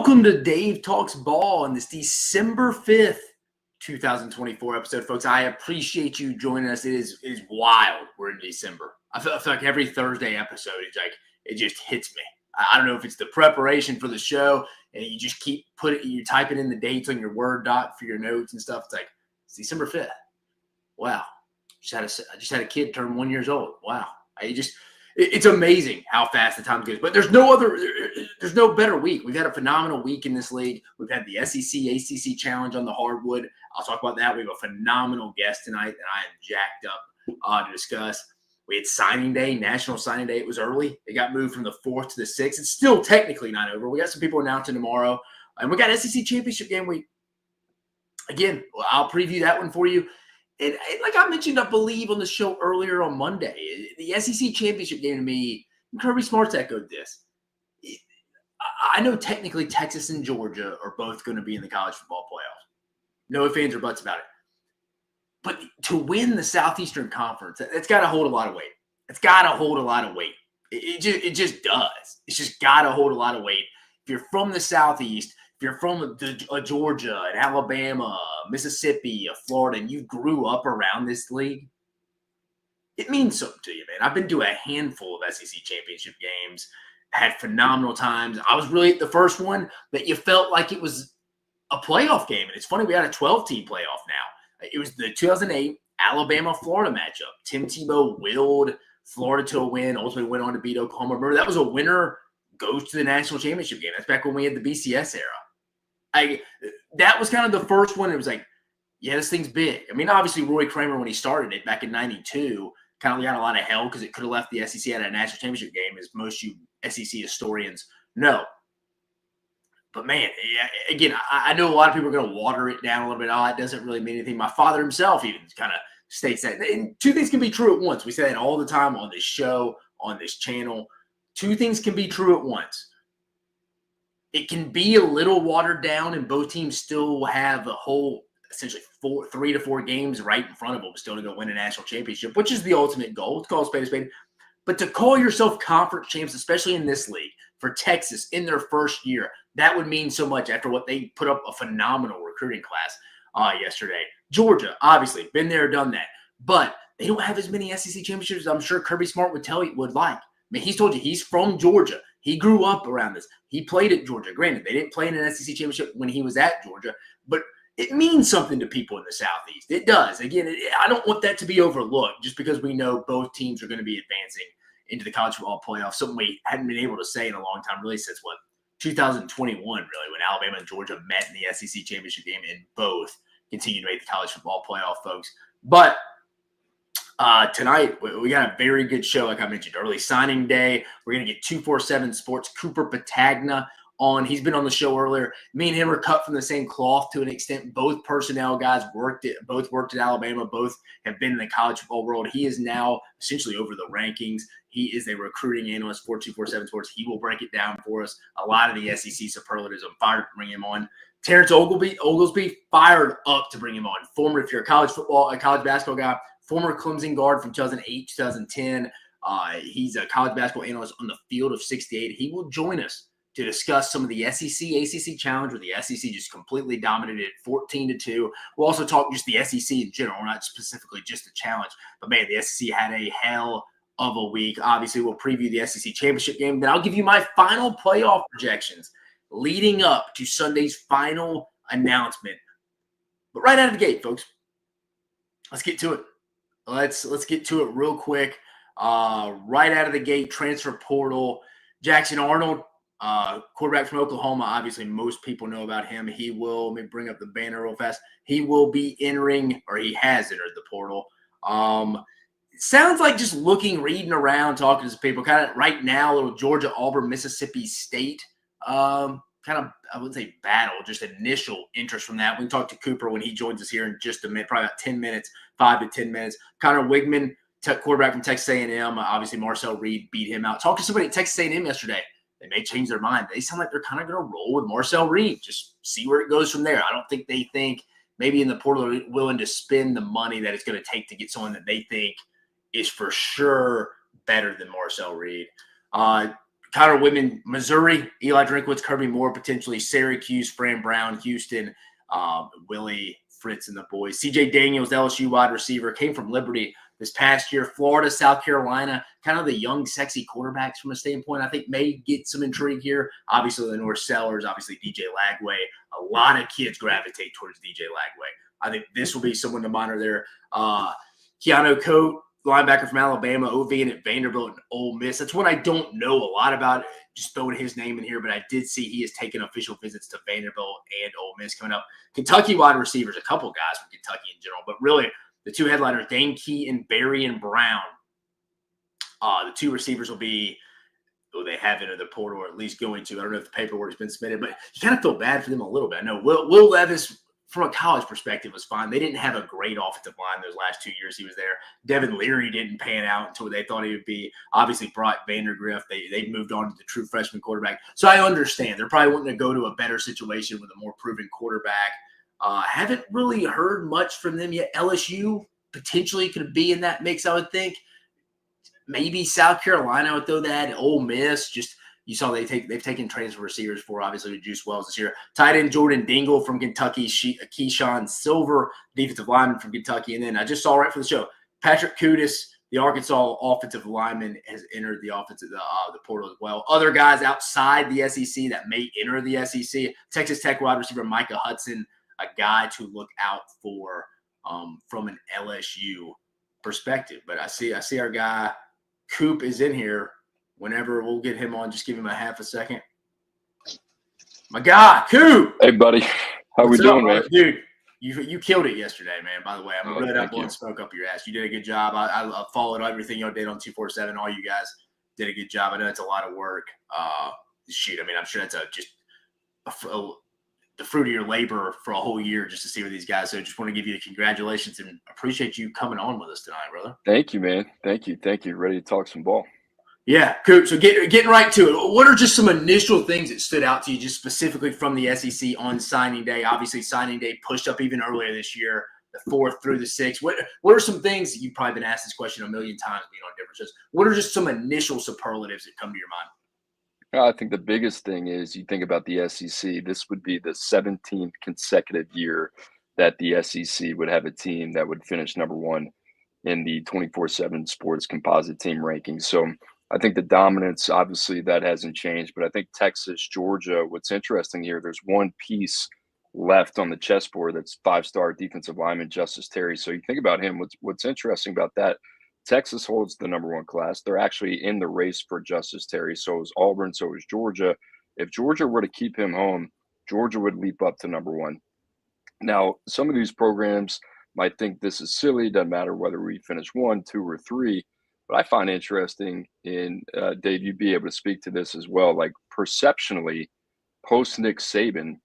Welcome to Dave Talks Ball on this December 5th, 2024 episode, folks. I appreciate you joining us. It is wild. We're in December. I feel like every Thursday episode, it just hits me. I don't know if it's the preparation for the show, and you just keep you typing in the dates on your Word doc for your notes and stuff. It's December 5th. Wow. I just had a kid turn 1 year old. Wow. It's amazing how fast the time goes. But there's no better week. We've had a phenomenal week in this league. We've had the SEC, ACC challenge on the hardwood. I'll talk about that. We have a phenomenal guest tonight that I am jacked up to discuss. We had signing day, National Signing Day. It was early. It got moved from the 4th to the 6th. It's still technically not over. We got some people announcing tomorrow. And we got SEC Championship game week. Again, I'll preview that one for you. And like I mentioned, I believe, on the show earlier on Monday, the SEC Championship game to me, Kirby Smart's echoed this. I know technically Texas and Georgia are both going to be in the college football playoffs. No ifs, ands, or buts about it. But to win the Southeastern Conference, it's got to hold a lot of weight. It's got to hold a lot of weight. It just does. It's just got to hold a lot of weight. If you're from the Southeast, if you're from Georgia and Alabama, Mississippi, Florida, and you grew up around this league, it means something to you, man. I've been to a handful of SEC championship games, had phenomenal times. I was really at the first one that you felt like it was a playoff game. And it's funny, we had a 12-team playoff now. It was the 2008 Alabama-Florida matchup. Tim Tebow willed Florida to a win, ultimately went on to beat Oklahoma. Remember, that was a winner goes to the national championship game. That's back when we had the BCS era. That was kind of the first one. It was like, yeah, this thing's big. I mean, obviously, Roy Kramer, when he started it back in 92, kind of got a lot of hell because it could have left the SEC at a national championship game, as most you SEC historians know. But, man, yeah, again, I know a lot of people are going to water it down a little bit. Oh, it doesn't really mean anything. My father himself even kind of states that. And two things can be true at once. We say that all the time on this show, on this channel. Two things can be true at once. It can be a little watered down, and both teams still have a whole, essentially 3 to 4 games right in front of them still to go win a national championship, which is the ultimate goal. It's called spade a spade. But to call yourself conference champs, especially in this league, for Texas in their first year, that would mean so much after what they put up a phenomenal recruiting class yesterday. Georgia, obviously, been there, done that. But they don't have as many SEC championships as I'm sure Kirby Smart would like. I mean, he's told you he's from Georgia. He grew up around this. He played at Georgia. Granted, they didn't play in an SEC championship when he was at Georgia, but it means something to people in the Southeast. It does. Again, I don't want that to be overlooked just because we know both teams are going to be advancing into the college football playoff, something we hadn't been able to say in a long time, really since 2021, really, when Alabama and Georgia met in the SEC championship game and both continue to make the college football playoff, folks. But tonight, we got a very good show, like I mentioned, early signing day. We're going to get 247 Sports Cooper Petagna on. He's been on the show earlier. Me and him are cut from the same cloth to an extent. Both personnel guys both worked at Alabama. Both have been in the college football world. He is now essentially over the rankings. He is a recruiting analyst for 247 Sports. He will break it down for us. A lot of the SEC superlatives. I'm fired to bring him on. Terrence Oglesby, fired up to bring him on. If you're a college basketball guy, former Clemson guard from 2008, 2010. He's a college basketball analyst on the field of 68. He will join us to discuss some of the SEC, ACC challenge, where the SEC just completely dominated 14-2. We'll also talk just the SEC in general, not specifically just the challenge. But, man, the SEC had a hell of a week. Obviously, we'll preview the SEC championship game. Then I'll give you my final playoff projections leading up to Sunday's final announcement. But right out of the gate, folks, let's get to it. Let's get to it real quick. Right out of the gate, transfer portal. Jackson Arnold, quarterback from Oklahoma. Obviously, most people know about him. Let me bring up the banner real fast. He will be entering, or he has entered the portal. It sounds like just reading around, talking to some people. Kind of right now, a little Georgia, Auburn, Mississippi State. Kind of, I wouldn't say battle, just initial interest from that. We can talk to Cooper when he joins us here in just a minute, probably about 10 minutes, 5 to 10 minutes. Connor Wigman, quarterback from Texas A&M. Obviously, Marcel Reed beat him out. Talked to somebody at Texas A&M yesterday. They may change their mind. They sound like they're kind of going to roll with Marcel Reed. Just see where it goes from there. I don't think they think maybe in the portal they're willing to spend the money that it's going to take to get someone that they think is for sure better than Marcel Reed. Connor Whitman, Missouri, Eli Drinkwitz, Kirby Moore, potentially Syracuse, Fran Brown, Houston, Willie Fritz and the boys. CJ Daniels, LSU wide receiver, came from Liberty this past year. Florida, South Carolina, kind of the young, sexy quarterbacks from a standpoint, I think may get some intrigue here. Obviously, the North Sellers, obviously DJ Lagway. A lot of kids gravitate towards DJ Lagway. I think this will be someone to monitor there. Keanu Coate, linebacker from Alabama, OVN at Vanderbilt and Ole Miss. That's what I don't know a lot about, just throwing his name in here, but I did see he has taken official visits to Vanderbilt and Ole Miss coming up. Kentucky wide receivers, a couple guys from Kentucky in general, but really the two headliners, Dane Key and Barry and Brown. The two receivers will be, they have entered the portal, or at least going to. I don't know if the paperwork's been submitted, but you kind of feel bad for them a little bit. I know Will Levis, from a college perspective, was fine. They didn't have a great offensive line those last 2 years he was there. Devin Leary didn't pan out until they thought he would be. Obviously, Brock Vandergriff, they moved on to the true freshman quarterback. So I understand. They're probably wanting to go to a better situation with a more proven quarterback. Haven't really heard much from them yet. LSU potentially could be in that mix, I would think. Maybe South Carolina would throw that. Ole Miss, just – you saw they've taken transfer receivers for, obviously, with Juice Wells this year. Tight end Jordan Dingle from Kentucky, Keyshawn Silver, defensive lineman from Kentucky. And then I just saw right for the show, Patrick Kudus, the Arkansas offensive lineman, has entered the portal as well. Other guys outside the SEC that may enter the SEC, Texas Tech wide receiver Micah Hudson, a guy to look out for from an LSU perspective. But I see our guy Coop is in here. Whenever we'll get him on, just give him a half a second. My guy, Coop. Hey, buddy. How we doing, man? Dude, you killed it yesterday, man. By the way, I'm really not blowing smoke up your ass. You did a good job. I followed everything y'all did on 247. All you guys did a good job. I know it's a lot of work. Shoot, I mean, I'm sure that's the fruit of your labor for a whole year just to see with these guys. So I just want to give you congratulations and appreciate you coming on with us tonight, brother. Thank you, man. Thank you. Ready to talk some ball. Yeah, Coop. So getting right to it, what are just some initial things that stood out to you just specifically from the SEC on signing day? Obviously, signing day pushed up even earlier this year, the 4th through the 6th. What are some things – you've probably been asked this question a million times being on different shows. What are just some initial superlatives that come to your mind? I think the biggest thing is you think about the SEC. This would be the 17th consecutive year that the SEC would have a team that would finish number one in the 24/7 Sports Composite Team rankings. So – I think the dominance, obviously, that hasn't changed. But I think Texas, Georgia, what's interesting here, there's one piece left on the chessboard that's 5-star defensive lineman Justice Terry. So you think about him, what's interesting about that, Texas holds the number 1 class. They're actually in the race for Justice Terry. So is Auburn, so is Georgia. If Georgia were to keep him home, Georgia would leap up to number 1. Now, some of these programs might think this is silly. Doesn't matter whether we finish 1, 2, or 3. But I find interesting in, Dave, you'd be able to speak to this as well, like perceptionally, post Nick Saban,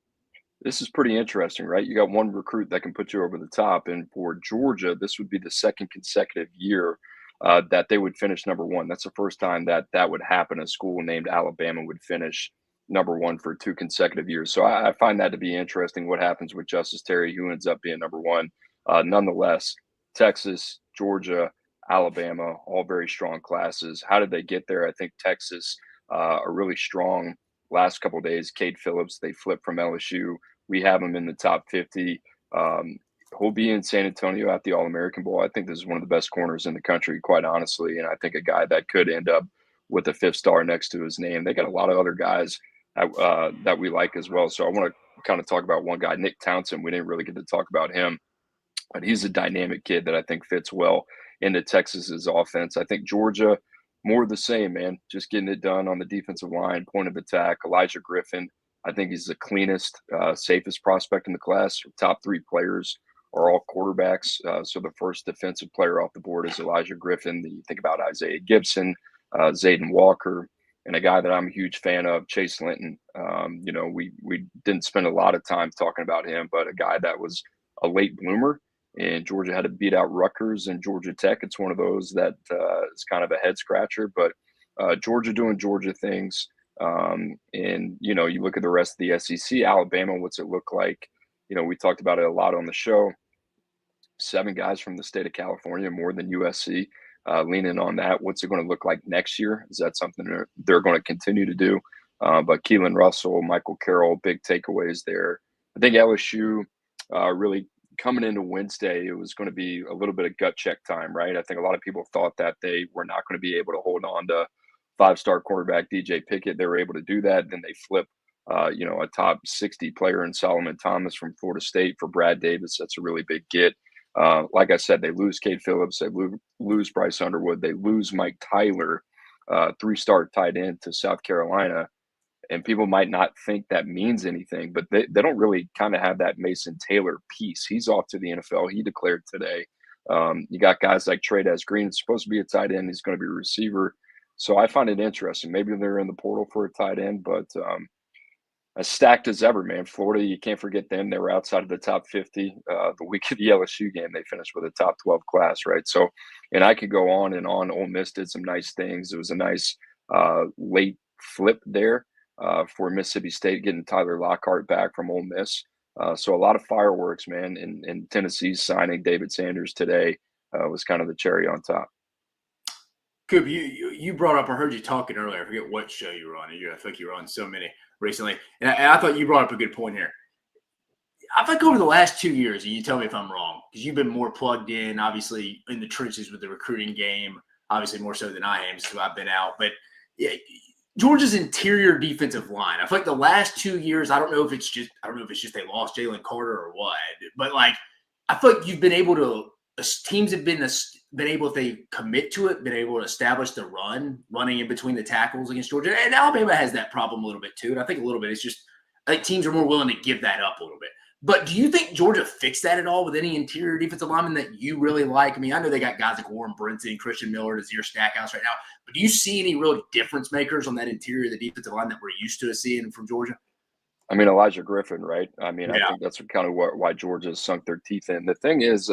this is pretty interesting, right? You got one recruit that can put you over the top. And for Georgia, this would be the 2nd consecutive year that they would finish number 1. That's the first time that would happen. A school named Alabama would finish number 1 for 2 consecutive years. So I find that to be interesting, what happens with Justice Terry, who ends up being number 1. Nonetheless, Texas, Georgia, Alabama, all very strong classes. How did they get there? I think Texas are really strong. Last couple of days, Cade Phillips, they flipped from LSU. We have him in the top 50. He'll be in San Antonio at the All-American Bowl. I think this is one of the best corners in the country, quite honestly. And I think a guy that could end up with a 5th star next to his name. They got a lot of other guys that we like as well. So I want to kind of talk about one guy, Nick Townsend. We didn't really get to talk about him, but he's a dynamic kid that I think fits well into Texas's offense. I think Georgia, more of the same, man. Just getting it done on the defensive line, point of attack. Elijah Griffin, I think he's the cleanest, safest prospect in the class. Top 3 players are all quarterbacks. So the first defensive player off the board is Elijah Griffin. Then you think about Isaiah Gibson, Zayden Walker, and a guy that I'm a huge fan of, Chase Linton. We didn't spend a lot of time talking about him, but a guy that was a late bloomer. And Georgia had to beat out Rutgers and Georgia Tech. It's one of those that is kind of a head scratcher, but Georgia doing Georgia things. And, you look at the rest of the SEC, Alabama, what's it look like? We talked about it a lot on the show. 7 guys from the state of California, more than USC. leaning on that. What's it going to look like next year? Is that something they're going to continue to do? But Keelan Russell, Michael Carroll, big takeaways there. I think LSU really coming into Wednesday, it was going to be a little bit of gut check time, right? I think a lot of people thought that they were not going to be able to hold on to five-star quarterback DJ Pickett. They were able to do that. Then they flip, a top 60 player in Solomon Thomas from Florida State for Brad Davis. That's a really big get. Like I said, they lose Cade Phillips. They lose Bryce Underwood. They lose Mike Tyler, three-star tight end to South Carolina. And people might not think that means anything, but they don't really kind of have that Mason Taylor piece. He's off to the NFL. He declared today. You got guys like Trey'Dez Green. It's supposed to be a tight end. He's going to be a receiver. So I find it interesting. Maybe they're in the portal for a tight end, but as stacked as ever, man. Florida, you can't forget them. They were outside of the top 50. The week of the LSU game, they finished with a top 12 class, right? So, and I could go on and on. Ole Miss did some nice things. It was a nice late flip there for Mississippi State, getting Tyler Lockhart back from Ole Miss. So a lot of fireworks, man. And Tennessee's signing David Sanders today was kind of the cherry on top. Coop, you brought up, I heard you talking earlier. I forget what show you were on. I think you were on so many recently. And I thought you brought up a good point here. I think over the last 2 years, and you tell me if I'm wrong, because you've been more plugged in, obviously, in the trenches with the recruiting game, obviously more so than I am, so I've been out. But yeah, Georgia's interior defensive line. I feel like the last 2 years, I don't know if it's just they lost Jalen Carter or what, but like I feel like you've been able to teams have been able, if they commit to it, been able to establish the running in between the tackles against Georgia. And Alabama has that problem a little bit too. And I think a little bit, I think teams are more willing to give that up a little bit. But do you think Georgia fixed that at all with any interior defensive lineman that you really like? I mean, I know they got guys like Warren Brinson and Christian Miller, Nazir Stackhouse right now. But do you see any real difference makers on that interior of the defensive line that we're used to seeing from Georgia? I mean, Elijah Griffin, right? I mean, Yeah. I think that's kind of why Georgia's sunk their teeth in. The thing is,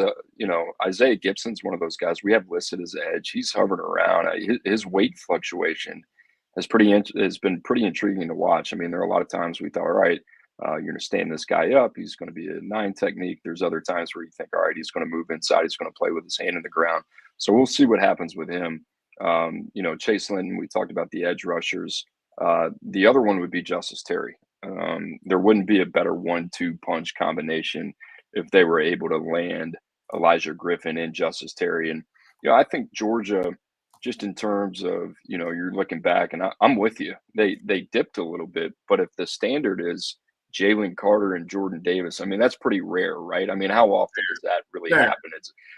Isaiah Gibson's one of those guys we have listed as edge. He's hovering around. His weight fluctuation has been pretty intriguing to watch. I mean, there are a lot of times we thought, all right, you're going to stand this guy up. He's going to be a 9 technique. There's other times where you think, all right, he's going to move inside. He's going to play with his hand in the ground. So we'll see what happens with him. Chase Linton, we talked about the edge rushers. The other one would be Justice Terry. There wouldn't be a better 1-2 punch combination if they were able to land Elijah Griffin and Justice Terry. And, I think Georgia, just in terms of, you're looking back, and I'm with you. They dipped a little bit, but if the standard is Jalen Carter and Jordan Davis, I mean, that's pretty rare, right? I mean, how often does that really happen?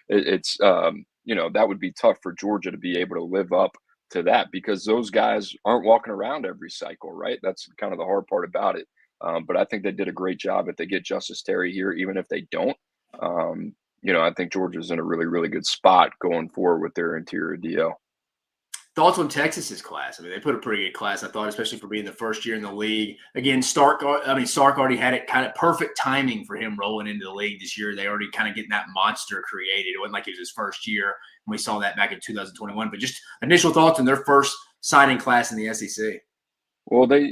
It's that would be tough for Georgia to be able to live up to that because those guys aren't walking around every cycle, right? That's kind of the hard part about it. But I think they did a great job if they get Justice Terry here, even if they don't. I think Georgia's in a really, really good spot going forward with their interior DL. Thoughts on Texas's class? I mean, they put a pretty good class, I thought, especially for being the first year in the league. Again, Sark already had it kind of perfect timing for him rolling into the league this year. They already kind of getting that monster created. It wasn't like it was his first year. We saw that back in 2021. But just initial thoughts on their first signing class in the SEC. Well, they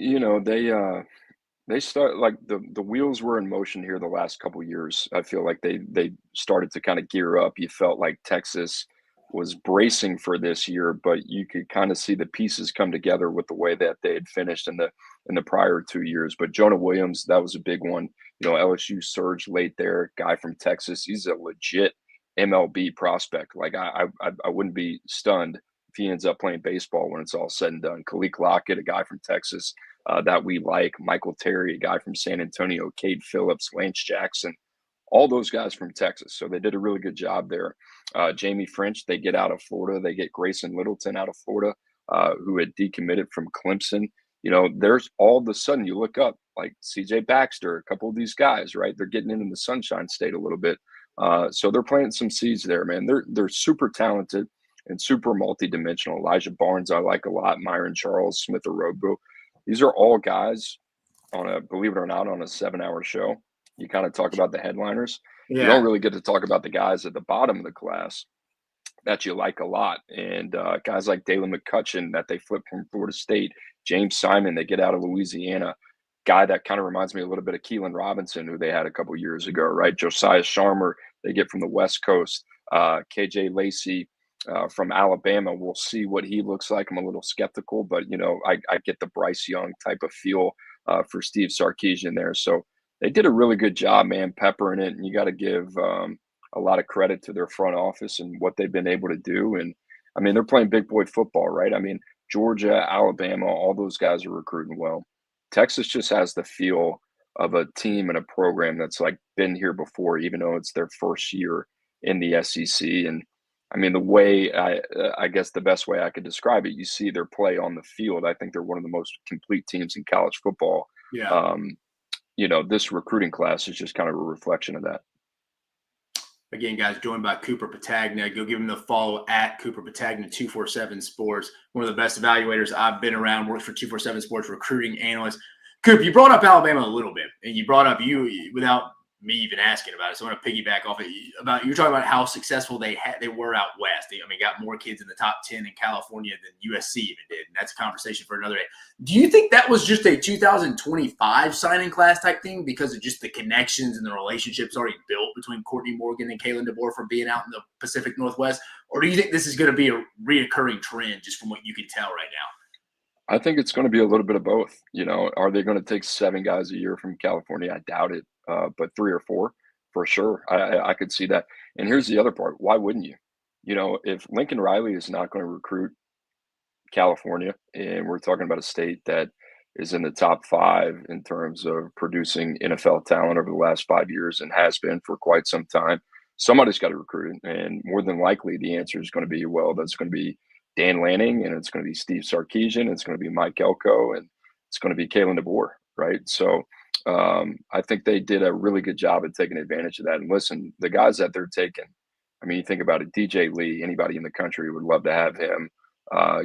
start like the wheels were in motion here the last couple of years. I feel like they started to kind of gear up. You felt like Texas was bracing for this year, but you could kind of see the pieces come together with the way that they had finished in the prior 2 years. But Jonah Williams, that was a big one. LSU surged late there. Guy from Texas, he's a legit MLB prospect. Like I wouldn't be stunned if he ends up playing baseball when it's all said and done. Khalil Lockett, a guy from Texas that we like. Michael Terry, a guy from San Antonio. Cade Phillips, Lance Jackson. All those guys from Texas. So they did a really good job there. Jamie French, they get out of Florida. They get Grayson Littleton out of Florida, who had decommitted from Clemson. There's all of a sudden you look up like CJ Baxter, a couple of these guys, right? They're getting into the Sunshine State a little bit. So they're planting some seeds there, man. They're super talented and super multidimensional. Elijah Barnes, I like a lot. Myron Charles, Smith Orobo. These are all guys believe it or not, on a 7-hour show. You kind of talk about the headliners. Yeah. You don't really get to talk about the guys at the bottom of the class that you like a lot. And guys like Dalen McCutcheon that they flipped from Florida State, James Simon, they get out of Louisiana, guy that kind of reminds me a little bit of Keelan Robinson, who they had a couple years ago, right? Josiah Sharmer, they get from the West Coast, KJ Lacey, from Alabama. We'll see what he looks like. I'm a little skeptical, but I get the Bryce Young type of feel for Steve Sarkisian there. So they did a really good job, man, peppering it. And you got to give a lot of credit to their front office and what they've been able to do. And I mean, they're playing big boy football, right? I mean, Georgia, Alabama, all those guys are recruiting well. Texas just has the feel of a team and a program that's like been here before, even though it's their first year in the SEC. And I mean, the way I guess the best way I could describe it, you see their play on the field. I think they're one of the most complete teams in college football. Yeah. This recruiting class is just kind of a reflection of that. Again, guys, joined by Cooper Petagna. Go give him the follow at Cooper Petagna 247 Sports. One of the best evaluators I've been around. Works for 247 Sports, recruiting analyst. Coop, you brought up Alabama a little bit, and you brought up you without me even asking about it. So I want to piggyback off it. You're talking about how successful they were out west. Got more kids in the top 10 in California than USC even did, and that's a conversation for another day. Do you think that was just a 2025 signing class type thing because of just the connections and the relationships already built between Courtney Morgan and Kalen DeBoer from being out in the Pacific Northwest, or do you think this is going to be a reoccurring trend just from what you can tell right now? I think it's going to be a little bit of both. Are they going to take 7 guys a year from California? I doubt it, but 3 or 4 for sure. I could see that. And here's the other part. Why wouldn't you? If Lincoln Riley is not going to recruit California, and we're talking about a state that is in the top 5 in terms of producing NFL talent over the last 5 years and has been for quite some time, somebody's got to recruit it. And more than likely, the answer is going to be, well, that's going to be Dan Lanning, and it's going to be Steve Sarkisian, it's going to be Mike Elko, and it's going to be Kalen DeBoer, right? So I think they did a really good job at taking advantage of that. And listen, the guys that they're taking, I mean, you think about it, DJ Lee, anybody in the country would love to have him.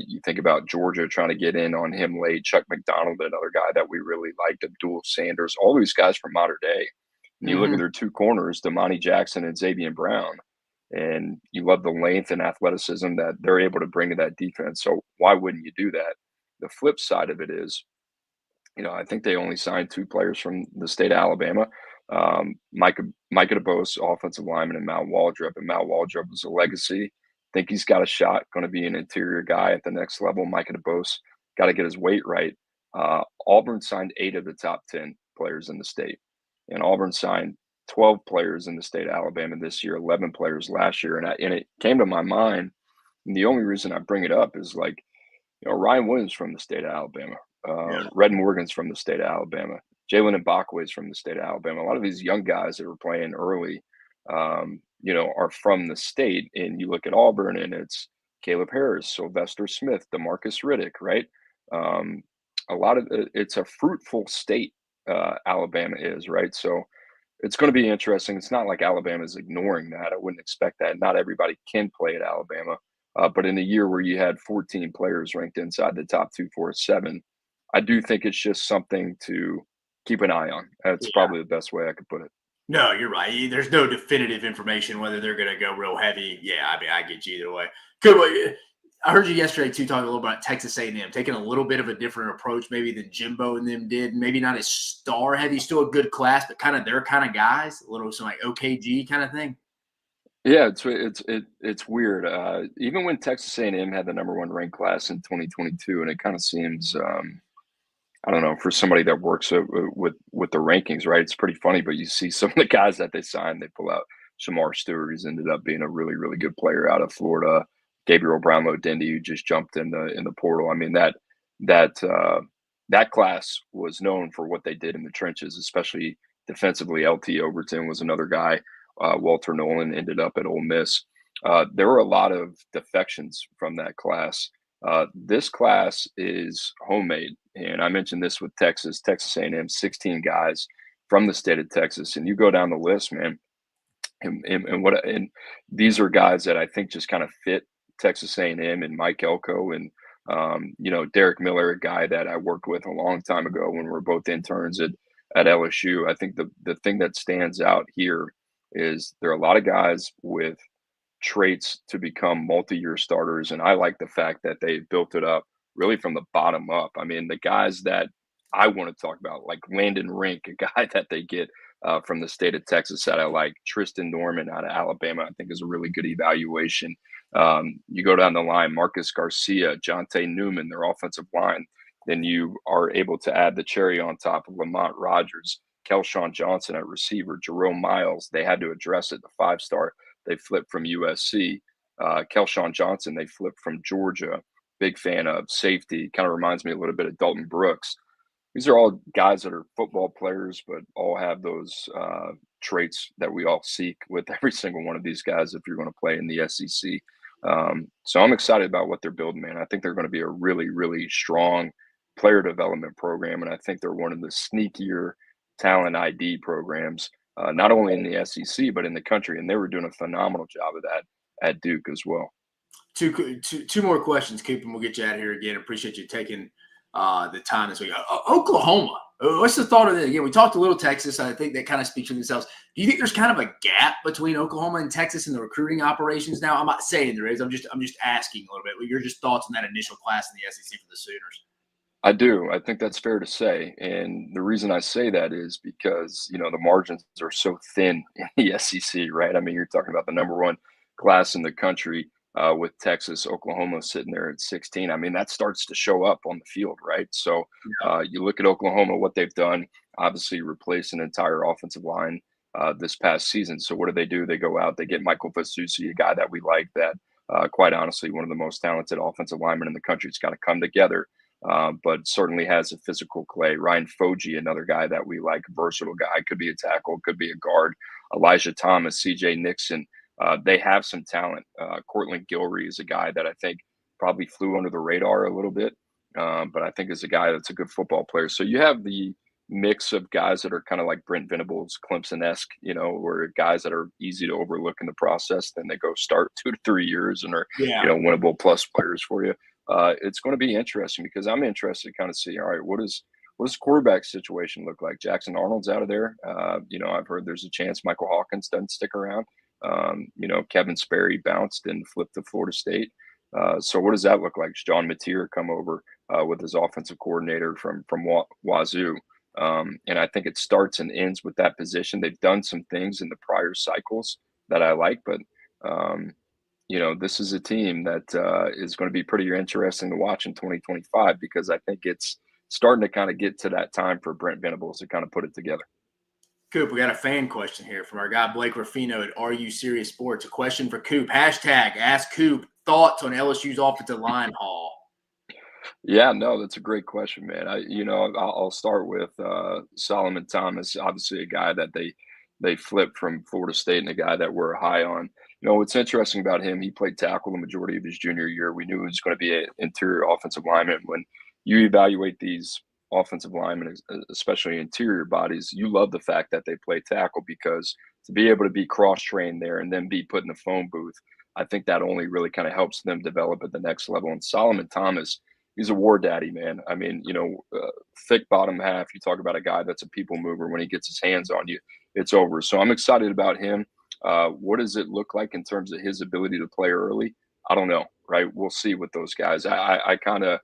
You think about Georgia trying to get in on him late, Chuck McDonald, another guy that we really liked, Abdul Sanders, all these guys from modern day. And you look at their 2 corners, Damani Jackson and Xavier Brown, and you love the length and athleticism that they're able to bring to that defense. So why wouldn't you do that? The flip side of it is, I think they only signed 2 players from the state of Alabama, Micah DeBose, offensive lineman, and Mal Waldrop. And Mal Waldrop was a legacy. I think he's got a shot, going to be an interior guy at the next level. Micah DeBose got to get his weight right. Auburn signed 8 of the top 10 players in the state, and Auburn signed 12 players in the state of Alabama this year, 11 players last year. And it came to my mind, and the only reason I bring it up is Ryan Williams from the state of Alabama. Red Morgan's from the state of Alabama. Jalen Mbakwe is from the state of Alabama. A lot of these young guys that were playing early, are from the state. And you look at Auburn, and it's Caleb Harris, Sylvester Smith, DeMarcus Riddick, right? It's a fruitful state, Alabama is, right? So it's going to be interesting. It's not like Alabama's ignoring that. I wouldn't expect that. Not everybody can play at Alabama. But in a year where you had 14 players ranked inside the top 247, I do think it's just something to keep an eye on. That's probably the best way I could put it. No, you're right. There's no definitive information whether they're going to go real heavy. Yeah, I mean, I get you either way. Good. I heard you yesterday, too, talking a little about Texas A&M, taking a little bit of a different approach maybe than Jimbo and them did. Maybe not as star-heavy, still a good class, but kind of their kind of guys, a little some like OKG kind of thing. Yeah, it's weird. Even when Texas A&M had the number 1 ranked class in 2022, and it kind of seems I don't know, for somebody that works with the rankings, right? It's pretty funny, but you see some of the guys that they signed, they pull out Shamar Stewart, who's ended up being a really, really good player out of Florida. Gabriel Brownlow-Dindy, who just jumped in the portal. I mean, that class was known for what they did in the trenches, especially defensively. LT Overton was another guy. Walter Nolan ended up at Ole Miss. There were a lot of defections from that class. This class is homemade, and I mentioned this with Texas A&M, 16 guys from the state of Texas, and you go down the list, man, and these are guys that I think just kind of fit Texas A&M, and Mike Elko, and Derek Miller, a guy that I worked with a long time ago when we were both interns at LSU. I think the thing that stands out here is there are a lot of guys with traits to become multi-year starters. And I like the fact that they built it up really from the bottom up. I mean, the guys that I want to talk about, like Landon Rink, a guy that they get from the state of Texas that I like. Tristan Norman out of Alabama, I think is a really good evaluation. You go down the line, Marcus Garcia, Jonte Newman, their offensive line. Then you are able to add the cherry on top of Lamont Rogers, Kelshawn Johnson at receiver, Jerome Miles. They had to address it, the 5-star. They flipped from USC. Kelshawn Johnson, they flipped from Georgia. Big fan of safety. Kind of reminds me a little bit of Dalton Brooks. These are all guys that are football players, but all have those traits that we all seek with every single one of these guys if you're going to play in the SEC. So I'm excited about what they're building, man. I think they're going to be a really, really strong player development program, and I think they're one of the sneakier talent ID programs, not only in the SEC but in the country. And they were doing a phenomenal job of that at Duke as well. Two more questions, Cooper, and we'll get you out of here again. Appreciate you taking the time this week. Oklahoma, what's the thought of it? Again, we talked a little Texas. I think that kind of speaks for themselves. Do you think there's kind of a gap between Oklahoma and Texas in the recruiting operations now? I'm not saying there is. I'm just asking a little bit. Your just thoughts on that initial class in the SEC for the Sooners? I do. I think that's fair to say. And the reason I say that is because, the margins are so thin in the SEC, right? I mean, you're talking about the number one class in the country with Texas, Oklahoma sitting there at 16. I mean, that starts to show up on the field, right? So you look at Oklahoma, what they've done, obviously replace an entire offensive line this past season. So what do? They go out, they get Michael Fasusi, a guy that we like that, quite honestly, one of the most talented offensive linemen in the country. It's got to come together. But certainly has a physical clay. Ryan Foji, another guy that we like, versatile guy, could be a tackle, could be a guard. Elijah Thomas, CJ Nixon, they have some talent. Cortland Gilrery is a guy that I think probably flew under the radar a little bit, but I think is a guy that's a good football player. So you have the mix of guys that are kind of like Brent Venables, Clemson-esque, or guys that are easy to overlook in the process. Then they go start 2 to 3 years and are, winnable plus players for you. It's going to be interesting because I'm interested to kind of see, all right, what does the quarterback situation look like? Jackson Arnold's out of there. I've heard there's a chance Michael Hawkins doesn't stick around. Kevin Sperry bounced and flipped to Florida State. So what does that look like? Does John Mateer come over with his offensive coordinator from Wazoo? And I think it starts and ends with that position. They've done some things in the prior cycles that I like, but this is a team that is going to be pretty interesting to watch in 2025 because I think it's starting to kind of get to that time for Brent Venables to kind of put it together. Coop, we got a fan question here from our guy Blake Ruffino at Are You Serious Sports. A question for Coop. Hashtag Ask Coop. Thoughts on LSU's offensive line haul? Yeah, no, that's a great question, man. I'll start with Solomon Thomas, obviously a guy that they flipped from Florida State and a guy that we're high on. What's interesting about him, he played tackle the majority of his junior year. We knew he was going to be an interior offensive lineman. When you evaluate these offensive linemen, especially interior bodies, you love the fact that they play tackle because to be able to be cross-trained there and then be put in the phone booth, I think that only really kind of helps them develop at the next level. And Solomon Thomas, he's a war daddy, man. I mean, thick bottom half, you talk about a guy that's a people mover. When he gets his hands on you, it's over. So I'm excited about him. What does it look like in terms of his ability to play early? I don't know, right? We'll see with those guys. I kind of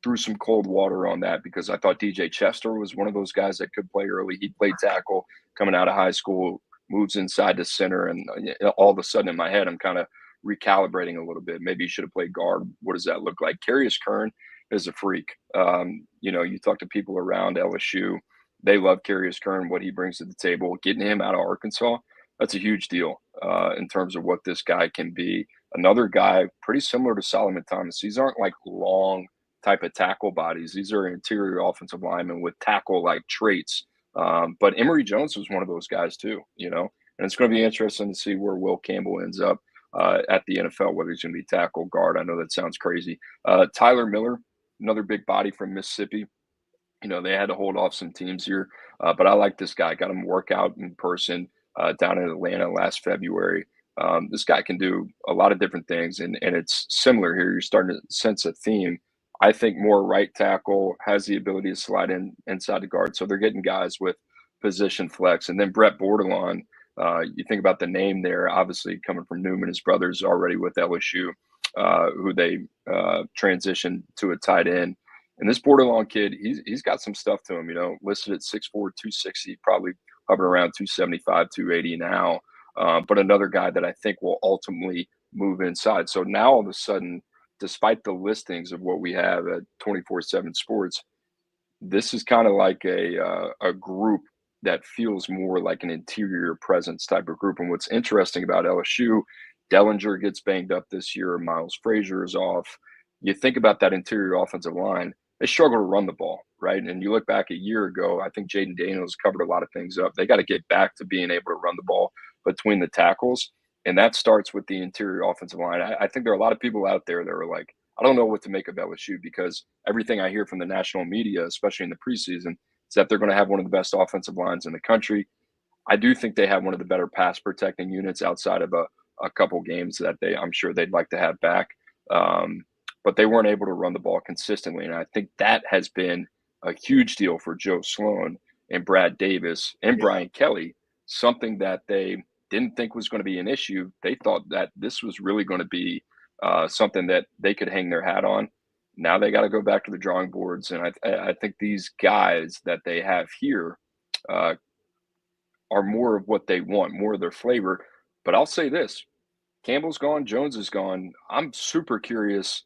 threw some cold water on that because I thought DJ Chester was one of those guys that could play early. He played tackle coming out of high school, moves inside to center, and all of a sudden in my head, I'm kind of recalibrating a little bit. Maybe he should have played guard. What does that look like? Carius Kern is a freak. You talk to people around LSU, they love Carius Kern, what he brings to the table. Getting him out of Arkansas, that's a huge deal in terms of what this guy can be. Another guy pretty similar to Solomon Thomas. These aren't like long type of tackle bodies. These are interior offensive linemen with tackle-like traits. But Emory Jones was one of those guys too, and it's going to be interesting to see where Will Campbell ends up at the NFL, whether he's going to be tackle, guard. I know that sounds crazy. Tyler Miller, another big body from Mississippi. They had to hold off some teams here, but I like this guy. Got him work out in person down in Atlanta last February. This guy can do a lot of different things, and it's similar here. You're starting to sense a theme. I think more right tackle, has the ability to slide inside the guard. So they're getting guys with position flex. And then Brett Bordelon, you think about the name there, obviously coming from Newman, his brother's already with LSU, who they transitioned to a tight end. And this Bordelon kid, he's got some stuff to him, listed at 6'4", 260, probably hovering around 275, 280 now. but another guy that I think will ultimately move inside. So now all of a sudden, despite the listings of what we have at 24/7 Sports, this is kind of like a group that feels more like an interior presence type of group. And what's interesting about LSU, Dellinger gets banged up this year. Miles Frazier is off. You think about that interior offensive line, they struggle to run the ball, right? And you look back a year ago, I think Jaden Daniels covered a lot of things up. They got to get back to being able to run the ball between the tackles. And that starts with the interior offensive line. I think there are a lot of people out there that are like, I don't know what to make of LSU, because everything I hear from the national media, especially in the preseason, is that they're going to have one of the best offensive lines in the country. I do think they have one of the better pass protecting units outside of a couple games that I'm sure they'd like to have back. But they weren't able to run the ball consistently. And I think that has been a huge deal for Joe Sloan and Brad Davis and Brian Kelly, something that they didn't think was going to be an issue. They thought that this was really going to be something that they could hang their hat on. Now they got to go back to the drawing boards. And I think these guys that they have here are more of what they want, more of their flavor. But I'll say this, Campbell's gone, Jones is gone. I'm super curious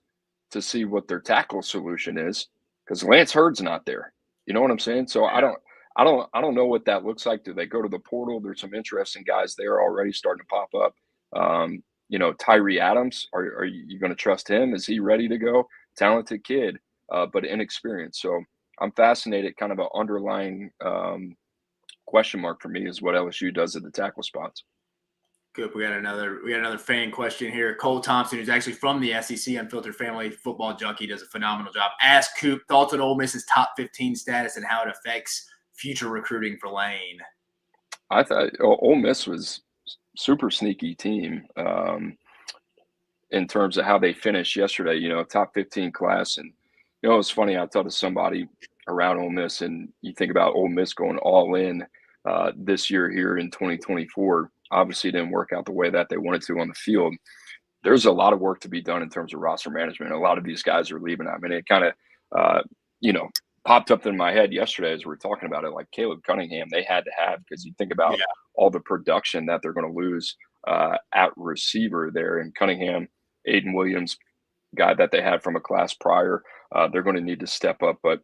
to see what their tackle solution is, because Lance Hurd's not there. You know what I'm saying? So I don't know what that looks like. Do they go to the portal? There's some interesting guys there already starting to pop up. Tyree Adams, are you going to trust him? Is he ready to go? Talented kid, but inexperienced. So I'm fascinated. Kind of an underlying question mark for me is what LSU does at the tackle spots. Good. We got another fan question here. Cole Thompson, who's actually from the SEC, Unfiltered Family Football Junkie, does a phenomenal job. Ask Coop thoughts on Ole Miss's top 15 status and how it affects future recruiting for Lane. I thought Ole Miss was super sneaky team in terms of how they finished yesterday. Top 15 class, and it was funny. I talked to somebody around Ole Miss, and you think about Ole Miss going all in this year here in 2024. Obviously didn't work out the way that they wanted to on the field. There's a lot of work to be done in terms of roster management. A lot of these guys are leaving. I mean, it kind of, popped up in my head yesterday as we were talking about it, like Caleb Cunningham, they had to have, because you think about all the production that they're going to lose at receiver there. And Cunningham, Aiden Williams, guy that they had from a class prior, they're going to need to step up. But,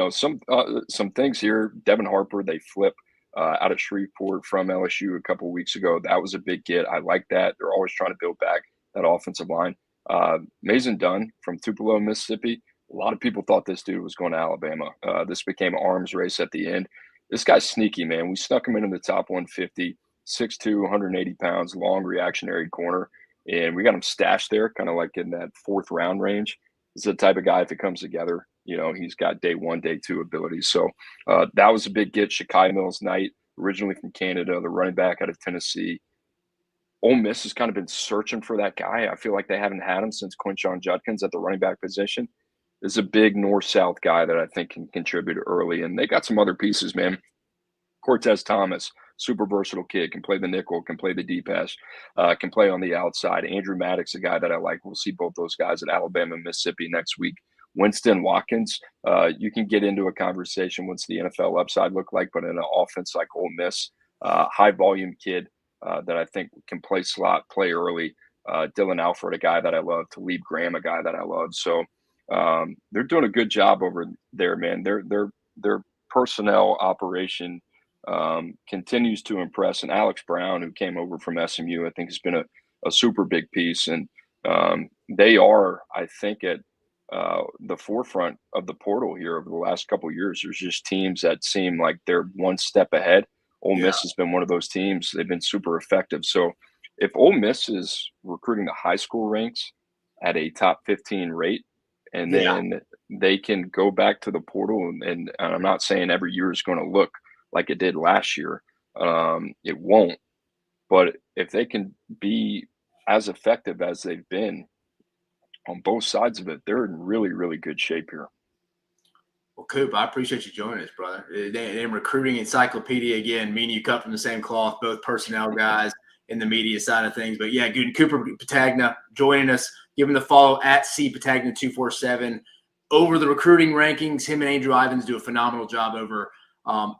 some things here, Devin Harper, they flip out of Shreveport from LSU a couple of weeks ago. That was a big get. I like that. They're always trying to build back that offensive line. Mason Dunn from Tupelo, Mississippi. A lot of people thought this dude was going to Alabama. This became an arms race at the end. This guy's sneaky, man. We snuck him into the top 150, 6'2", 180 pounds, long reactionary corner. And we got him stashed there, kind of like in that fourth round range. This is the type of guy, if it comes together, he's got day one, day two abilities. So that was a big get. Shakai Mills-Knight, originally from Canada, the running back out of Tennessee. Ole Miss has kind of been searching for that guy. I feel like they haven't had him since Quinshon Judkins at the running back position. This is a big north-south guy that I think can contribute early. And they got some other pieces, man. Cortez Thomas, super versatile kid, can play the nickel, can play the deep pass, can play on the outside. Andrew Maddox, a guy that I like. We'll see both those guys at Alabama and Mississippi next week. Winston Watkins, you can get into a conversation what's the NFL upside look like, but in an offense like Ole Miss, high volume kid that I think can play slot, play early. Dylan Alford, a guy that I love. Talib Graham, a guy that I love. So they're doing a good job over there, man. Their personnel operation continues to impress. And Alex Brown, who came over from SMU, I think has been a super big piece. And they are, I think, at the forefront of the portal here over the last couple of years. There's just teams that seem like they're one step ahead. Ole Miss has been one of those teams. They've been super effective. So if Ole Miss is recruiting the high school ranks at a top 15 rate, and then they can go back to the portal, and I'm not saying every year is going to look like it did last year. It won't. But if they can be as effective as they've been on both sides of it, they're in really, really good shape here. Well, Coop, I appreciate you joining us, brother. Name recruiting encyclopedia again. Me and you cut from the same cloth, both personnel guys in the media side of things. But yeah, good. Cooper Petagna joining us. Give him the follow at CPetagna247. Over the recruiting rankings, him and Andrew Ivins do a phenomenal job over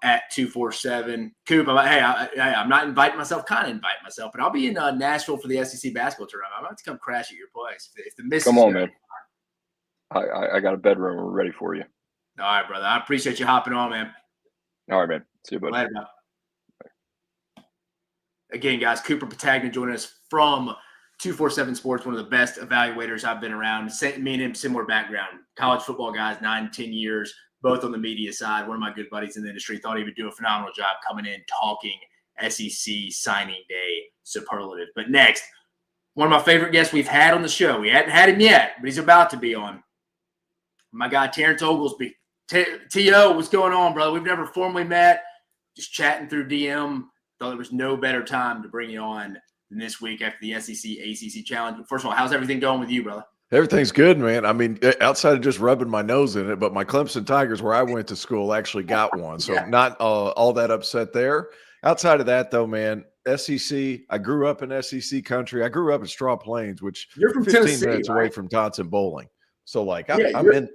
at 247. Coop, I'm not inviting myself, kind of inviting myself, but I'll be in Nashville for the SEC basketball tournament. I'm about to come crash at your place. If the missus, come on, man. I got a bedroom. We're ready for you. All right, brother. I appreciate you hopping on, man. All right, man. See you, buddy. Later, man. Again, guys, Cooper Petagna joining us from 247 Sports, one of the best evaluators I've been around. Me and him, similar background. College football guys, 9-10 years, both on the media side. One of my good buddies in the industry. Thought he would do a phenomenal job coming in, talking SEC signing day superlative. But next, one of my favorite guests we've had on the show. We hadn't had him yet, but he's about to be on. My guy, Terrence Oglesby. T.O., what's going on, brother? We've never formally met. Just chatting through DM. Thought there was no better time to bring you on than this week after the SEC ACC Challenge. But first of all, how's everything going with you, brother? Everything's good, man. I mean, outside of just rubbing my nose in it, but my Clemson Tigers, where I went to school, actually got one. So not all that upset there. Outside of that, though, man, SEC, I grew up in SEC country. I grew up in Straw Plains, which you're from 15 Tennessee, minutes right? away from Tonson Bowling. So, like, I'm in.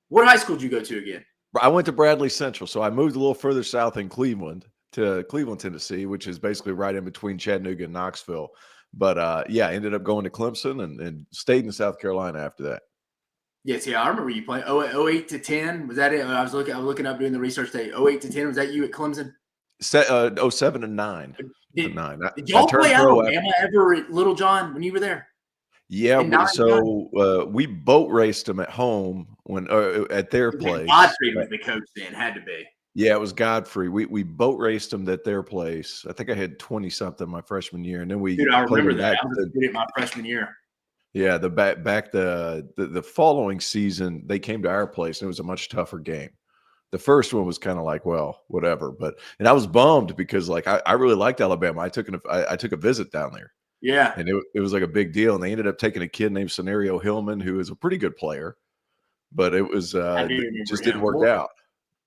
What high school did you go to again? I went to Bradley Central. So I moved a little further south in Cleveland to Cleveland, Tennessee, which is basically right in between Chattanooga and Knoxville. But, ended up going to Clemson and stayed in South Carolina after that. Yes, yeah, I remember you playing 08 to 10. Was that it? I was looking up doing the research today. 08 to 10, was that you at Clemson? 07 and 9. Did y'all play Alabama ever at Little John when you were there? Yeah, we boat raced them at home when at their place. Godfrey was the coach then, had to be. Yeah, it was Godfrey. We boat raced them at their place. I think I had 20-something my freshman year, and then I remember that. I was my freshman year. Yeah, the following season they came to our place, and it was a much tougher game. The first one was kind of like, well, whatever, and I was bummed because like I really liked Alabama. I took a visit down there. Yeah, and it was like a big deal, and they ended up taking a kid named Scenario Hillman, who is a pretty good player, but it was just didn't work out.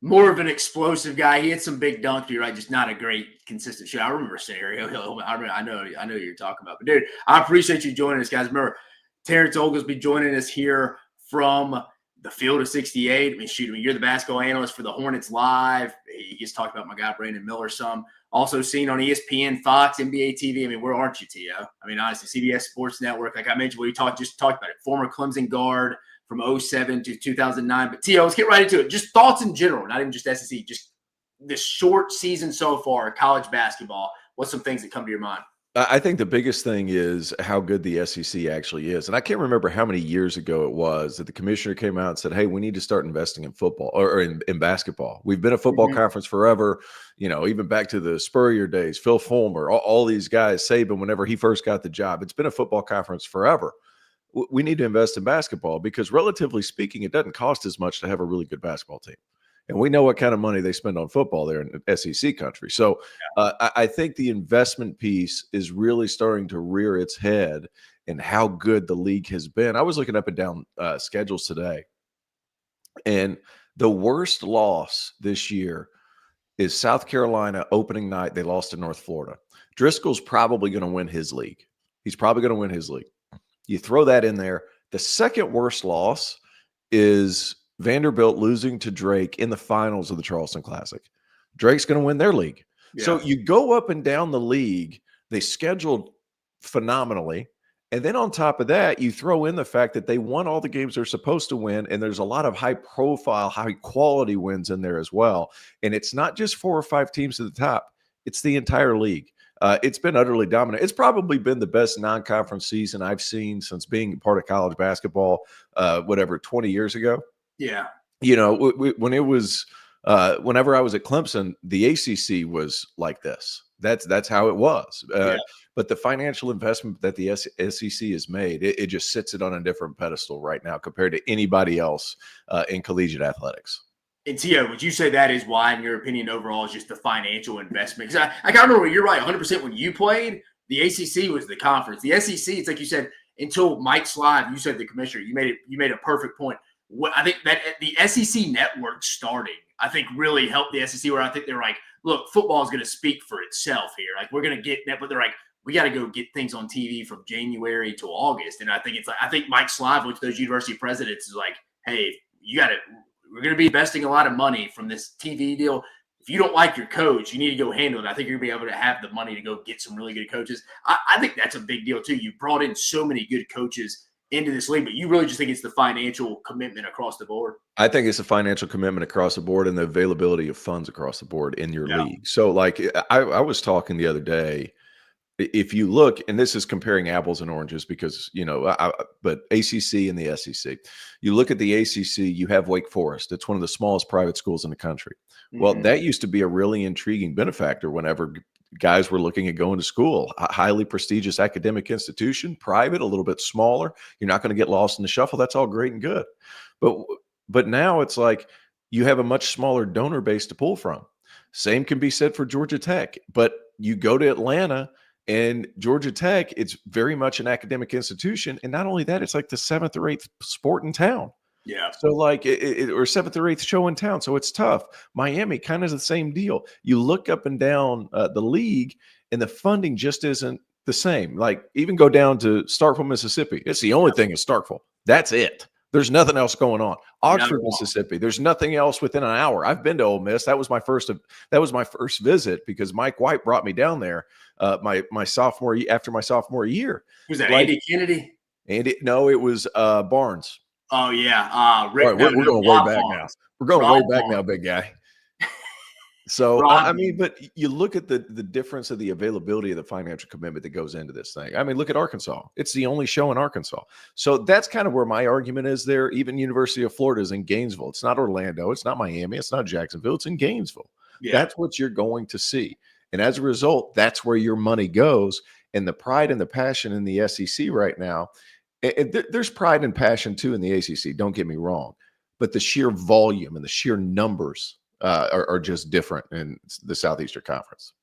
More of an explosive guy. He had some big dunks, you're right? Just not a great consistent shot. I remember Scenario Hillman. I know who you're talking about. But dude, I appreciate you joining us, guys. Remember, Terrence Oglesby joining us here from the Field of 68. I mean, you're the basketball analyst for the Hornets Live. He just talked about my guy Brandon Miller some. Also seen on ESPN, Fox, NBA TV. I mean, where aren't you, T.O.? I mean, honestly, CBS Sports Network. Like I mentioned, we just talked about it. Former Clemson guard from 07 to 2009. But T.O., let's get right into it. Just thoughts in general, not even just SEC. Just this short season so far, college basketball. What's some things that come to your mind? I think the biggest thing is how good the SEC actually is. And I can't remember how many years ago it was that the commissioner came out and said, hey, we need to start investing in football or in basketball. We've been a football conference forever, even back to the Spurrier days, Phil Fulmer, all these guys, Saban, whenever he first got the job. It's been a football conference forever. We need to invest in basketball because relatively speaking, it doesn't cost as much to have a really good basketball team. And we know what kind of money they spend on football there in the SEC country. So I think the investment piece is really starting to rear its head in how good the league has been. I was looking up and down schedules today, and the worst loss this year is South Carolina opening night. They lost to North Florida. Driscoll's probably going to win his league. He's probably going to win his league. You throw that in there. The second worst loss is Vanderbilt losing to Drake in the finals of the Charleston Classic. Drake's going to win their league. Yeah. So you go up and down the league. They scheduled phenomenally. And then on top of that, you throw in the fact that they won all the games they're supposed to win. And there's a lot of high profile, high quality wins in there as well. And it's not just 4 or 5 teams at the top. It's the entire league. It's been utterly dominant. It's probably been the best non-conference season I've seen since being part of college basketball, 20 years ago. Yeah. When it was whenever I was at Clemson, the ACC was like this. That's how it was. But the financial investment that the SEC has made, it just sits it on a different pedestal right now compared to anybody else in collegiate athletics. And T.O., would you say that is why, in your opinion, overall, is just the financial investment? Because I remember you're right, 100% when you played, the ACC was the conference. The SEC, it's like you said, until Mike Slive, you said the commissioner, you made a perfect point. I think that the SEC network starting, I think really helped the SEC where I think they're like, look, football is going to speak for itself here. Like we're going to get that, but they're like, we got to go get things on TV from January to August. And I think Mike Slive, which those university presidents is like, hey, we're going to be investing a lot of money from this TV deal. If you don't like your coach, you need to go handle it. I think you're going to be able to have the money to go get some really good coaches. I think that's a big deal too. You brought in so many good coaches into this league, but you really just think it's the financial commitment across the board? I think it's a financial commitment across the board and the availability of funds across the board in your league. So like I was talking the other day, if you look, and this is comparing apples and oranges because, but ACC and the SEC, you look at the ACC, you have Wake Forest. It's one of the smallest private schools in the country. Well, that used to be a really intriguing benefactor whenever guys were looking at going to school. A highly prestigious academic institution, private, a little bit smaller. You're not going to get lost in the shuffle. That's all great and good. But now it's like you have a much smaller donor base to pull from. Same can be said for Georgia Tech. But you go to Atlanta, and Georgia Tech, it's very much an academic institution. And not only that, it's like the 7th or 8th sport in town. Yeah. So like or 7th or 8th show in town. So it's tough. Miami kind of the same deal. You look up and down the league and the funding just isn't the same. Like even go down to Starkville, Mississippi. It's the only thing in Starkville. That's it. There's nothing else going on. Oxford, Mississippi. There's nothing else within an hour. I've been to Ole Miss. That was my first visit because Mike White brought me down there. My sophomore after my sophomore year. Was that Andy Kennedy? No, it was Barnes. Oh yeah, Rick. All right, we're going way back now. We're going way back now, big guy. So I mean, but you look at the difference of the availability of the financial commitment that goes into this thing. I mean, look at Arkansas. It's the only show in Arkansas. So that's kind of where my argument is there. Even University of Florida is in Gainesville. It's not Orlando. It's not Miami. It's not Jacksonville. It's in Gainesville. Yeah. That's what you're going to see. And as a result, that's where your money goes. And the pride and the passion in the SEC right now, there's pride and passion too in the ACC. Don't get me wrong. But the sheer volume and the sheer numbers are just different in the Southeastern Conference.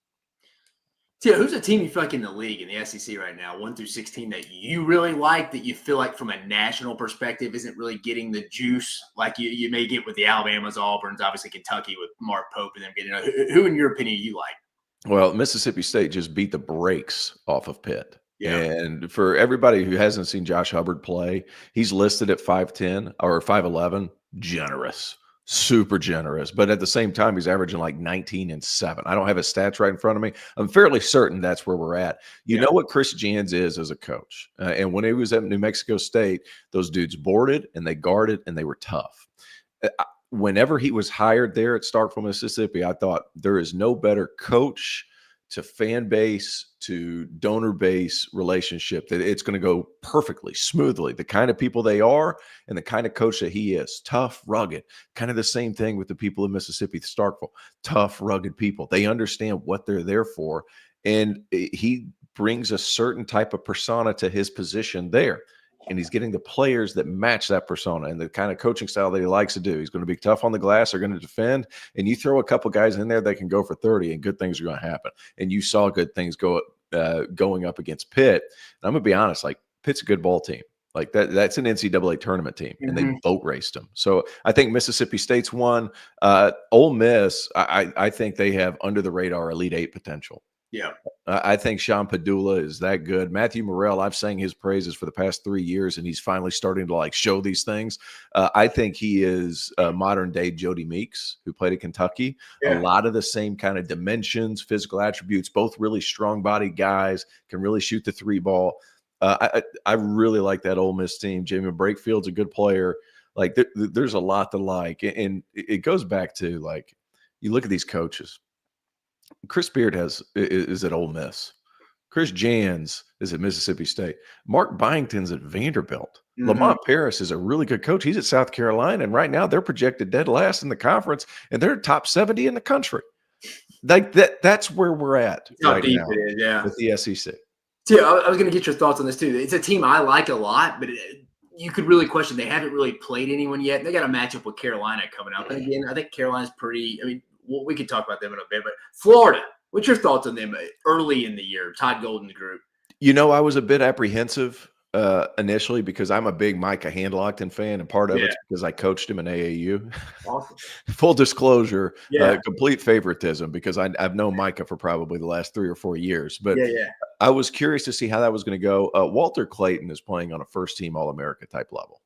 So who's a team you feel like in the league, in the SEC right now, 1 through 16, that you really like, that you feel like from a national perspective isn't really getting the juice like you may get with the Alabamas, Auburns, obviously Kentucky with Mark Pope and them getting? Who in your opinion, you like? Well, Mississippi State just beat the brakes off of Pitt. Yeah. And for everybody who hasn't seen Josh Hubbard play, he's listed at 5'10" or 5'11", generous. Super generous, but at the same time, he's averaging like 19 and 7. I don't have his stats right in front of me. I'm fairly certain that's where we're at. You know what Chris Jans is as a coach. And when he was at New Mexico State, those dudes boarded and they guarded and they were tough. Whenever he was hired there at Starkville, Mississippi, I thought there is no better coach to fan base to donor base relationship that it's going to go perfectly, smoothly. The kind of people they are and the kind of coach that he is, tough, rugged, kind of the same thing with the people in Mississippi, Starkville, tough, rugged people. They understand what they're there for. And he brings a certain type of persona to his position there. And he's getting the players that match that persona and the kind of coaching style that he likes to do. He's going to be tough on the glass. They're going to defend. And you throw a couple guys in there that can go for 30 and good things are going to happen. And you saw good things going up against Pitt. And I'm going to be honest, like Pitt's a good ball team. Like that's an NCAA tournament team, and they boat raced them. So I think Mississippi State's won. Ole Miss, I think they have under the radar Elite Eight potential. Yeah. I think Sean Padula is that good. Matthew Morrell, I've sang his praises for the past 3 years, and he's finally starting to like show these things. I think he is modern day Jody Meeks, who played at Kentucky. Yeah. A lot of the same kind of dimensions, physical attributes, both really strong bodied guys, can really shoot the 3 ball. I really like that Ole Miss team. Jamie Breakfield's a good player. Like there's a lot to like. And it goes back to like, you look at these coaches. Chris Beard is at Ole Miss. Chris Jans is at Mississippi State. Mark Byington's at Vanderbilt. Lamont Paris is a really good coach. He's at South Carolina, and right now they're projected dead last in the conference, and they're top 70 in the country. Like that's where we're at right now with the SEC. Yeah, I was going to get your thoughts on this too. It's a team I like a lot, but you could really question they haven't really played anyone yet. They got a matchup with Carolina coming up, and again, I think Carolina's pretty. I mean. Well, we could talk about them in a bit, but Florida, what's your thoughts on them early in the year? Todd Golden's group. You know, I was a bit apprehensive initially because I'm a big Micah Handlockton fan, and part of it's because I coached him in AAU. Awesome. Full disclosure, complete favoritism because I've known Micah for probably the last 3 or 4 years. But I was curious to see how that was going to go. Walter Clayton is playing on a first-team All-America type level.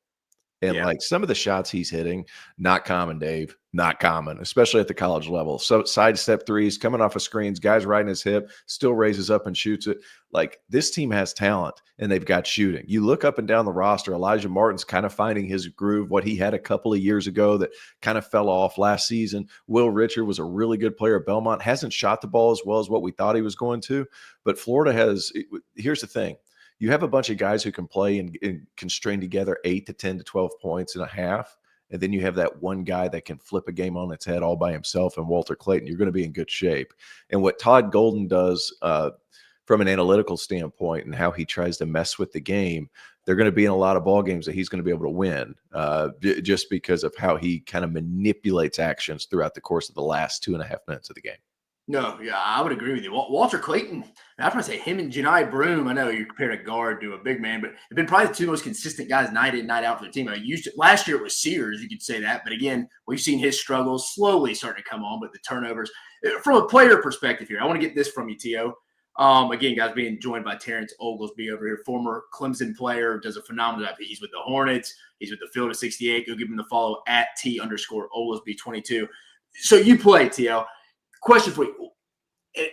And like some of the shots he's hitting, not common, Dave, not common, especially at the college level. So sidestep threes, coming off of screens, guys riding his hip, still raises up and shoots it. Like this team has talent and they've got shooting. You look up and down the roster, Elijah Martin's kind of finding his groove, what he had a couple of years ago that kind of fell off last season. Will Richard was a really good player at Belmont, hasn't shot the ball as well as what we thought he was going to. But Florida has, here's the thing. You have a bunch of guys who can play and can string together 8 to 10 to 12 points in a half. And then you have that one guy that can flip a game on its head all by himself, and Walter Clayton. You're going to be in good shape. And what Todd Golden does from an analytical standpoint and how he tries to mess with the game, they're going to be in a lot of ball games that he's going to be able to win just because of how he kind of manipulates actions throughout the course of the last 2.5 minutes of the game. No, yeah, I would agree with you. Walter Clayton, I was going to say him and Janai Broom. I know you compared a guard to a big man, but they've been probably the two most consistent guys night in, night out for the team. Last year it was Sears, you could say that. But again, we've seen his struggles slowly starting to come on, but the turnovers. From a player perspective here, I want to get this from you, T.O. Again, guys, being joined by Terrence Oglesby over here, former Clemson player, does a phenomenal job. He's with the Hornets. He's with the Field of 68. Go give him the follow at @T_Oglesby22. So you play, T.O. Question for you.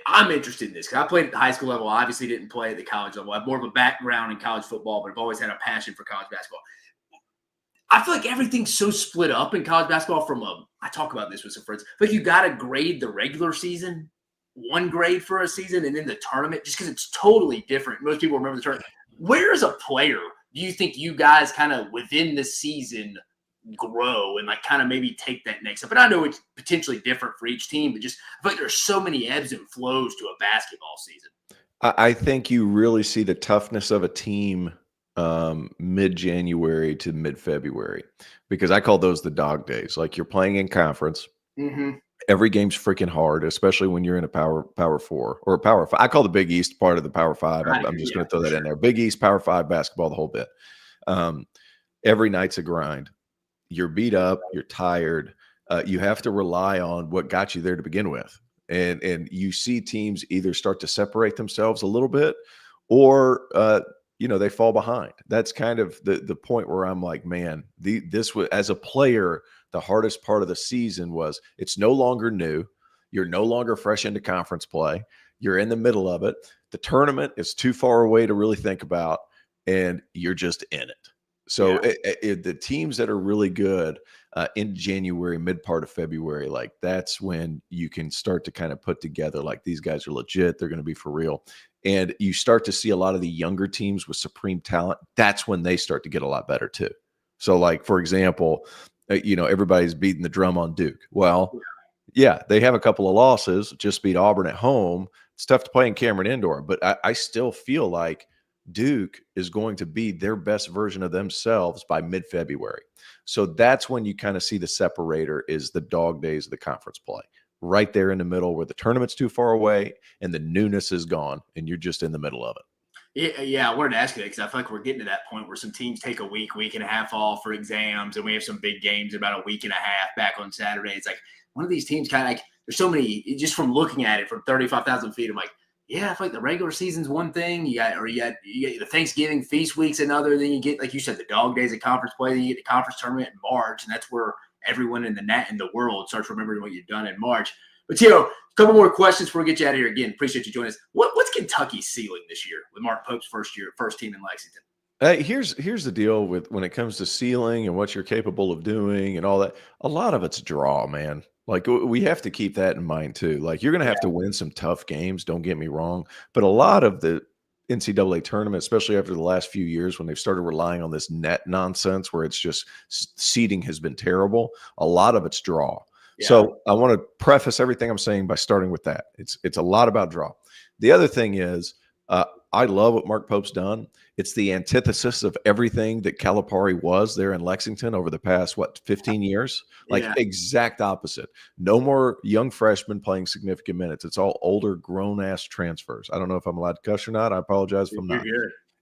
I'm interested in this because I played at the high school level. I obviously didn't play at the college level. I have more of a background in college football, but I've always had a passion for college basketball. I feel like everything's so split up in college basketball I talk about this with some friends. Like you got to grade the regular season, one grade for a season, and then the tournament just because it's totally different. Most people remember the tournament. Where as a player do you think you guys kind of within the season grow and like kind of maybe take that next step? But I know it's potentially different for each team, but just I feel like there's so many ebbs and flows to a basketball season. I think you really see the toughness of a team mid-January to mid-February because I call those the dog days. Like you're playing in conference. Mm-hmm. Every game's freaking hard, especially when you're in a power 4 or a power 5. I call the Big East part of the power 5. I'm just going to throw that in there. Big East, power 5 basketball, the whole bit. Every night's a grind. You're beat up, you're tired. You have to rely on what got you there to begin with. And you see teams either start to separate themselves a little bit or, they fall behind. That's kind of the point where I'm like, man, this was, as a player, the hardest part of the season was it's no longer new. You're no longer fresh into conference play. You're in the middle of it. The tournament is too far away to really think about, and you're just in it. So the teams that are really good in January, mid part of February, like that's when you can start to kind of put together like these guys are legit. They're going to be for real. And you start to see a lot of the younger teams with supreme talent. That's when they start to get a lot better too. So like, for example, everybody's beating the drum on Duke. Well, yeah, they have a couple of losses, just beat Auburn at home. It's tough to play in Cameron Indoor, but I still feel like Duke is going to be their best version of themselves by mid-February. So that's when you kind of see the separator is the dog days of the conference play. Right there in the middle where the tournament's too far away and the newness is gone and you're just in the middle of it. Yeah, I wanted to ask you that because I feel like we're getting to that point where some teams take a week and a half off for exams, and we have some big games in about a week and a half back on Saturday. It's like one of these teams kind of like there's so many just from looking at it from 35,000 feet. I'm like, yeah, I feel like the regular season's one thing. You got the Thanksgiving feast week's another. Then you get, like you said, the dog days of conference play. Then you get the conference tournament in March, and that's where everyone in the world starts remembering what you've done in March. But Tio, a couple more questions before we get you out of here. Again, appreciate you joining us. What's Kentucky's ceiling this year with Mark Pope's first team in Lexington? Here's the deal with when it comes to ceiling and what you're capable of doing and all that. A lot of it's draw, man. Like we have to keep that in mind too. Like you're going to have to win some tough games. Don't get me wrong, but a lot of the NCAA tournament, especially after the last few years when they've started relying on this net nonsense where it's just seeding has been terrible. A lot of it's draw. Yeah. So I want to preface everything I'm saying by starting with that. It's a lot about draw. The other thing is I love what Mark Pope's done. It's the antithesis of everything that Calipari was there in Lexington over the past, 15 years? Like exact opposite. No more young freshmen playing significant minutes. It's all older, grown-ass transfers. I don't know if I'm allowed to cuss or not. I apologize if I'm not.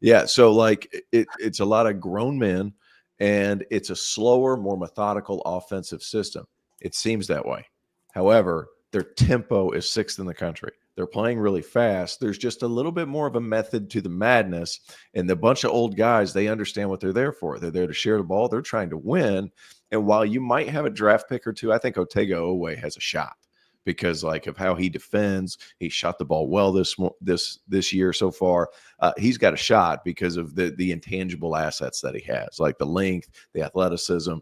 Yeah, so like it's a lot of grown men, and it's a slower, more methodical offensive system. It seems that way. However, their tempo is 6th in the country. They're playing really fast. There's just a little bit more of a method to the madness. And the bunch of old guys, they understand what they're there for. They're there to share the ball. They're trying to win. And while you might have a draft pick or two, I think Otega Owe has a shot because like of how he defends. He shot the ball well this year so far. He's got a shot because of the intangible assets that he has, like the length, the athleticism.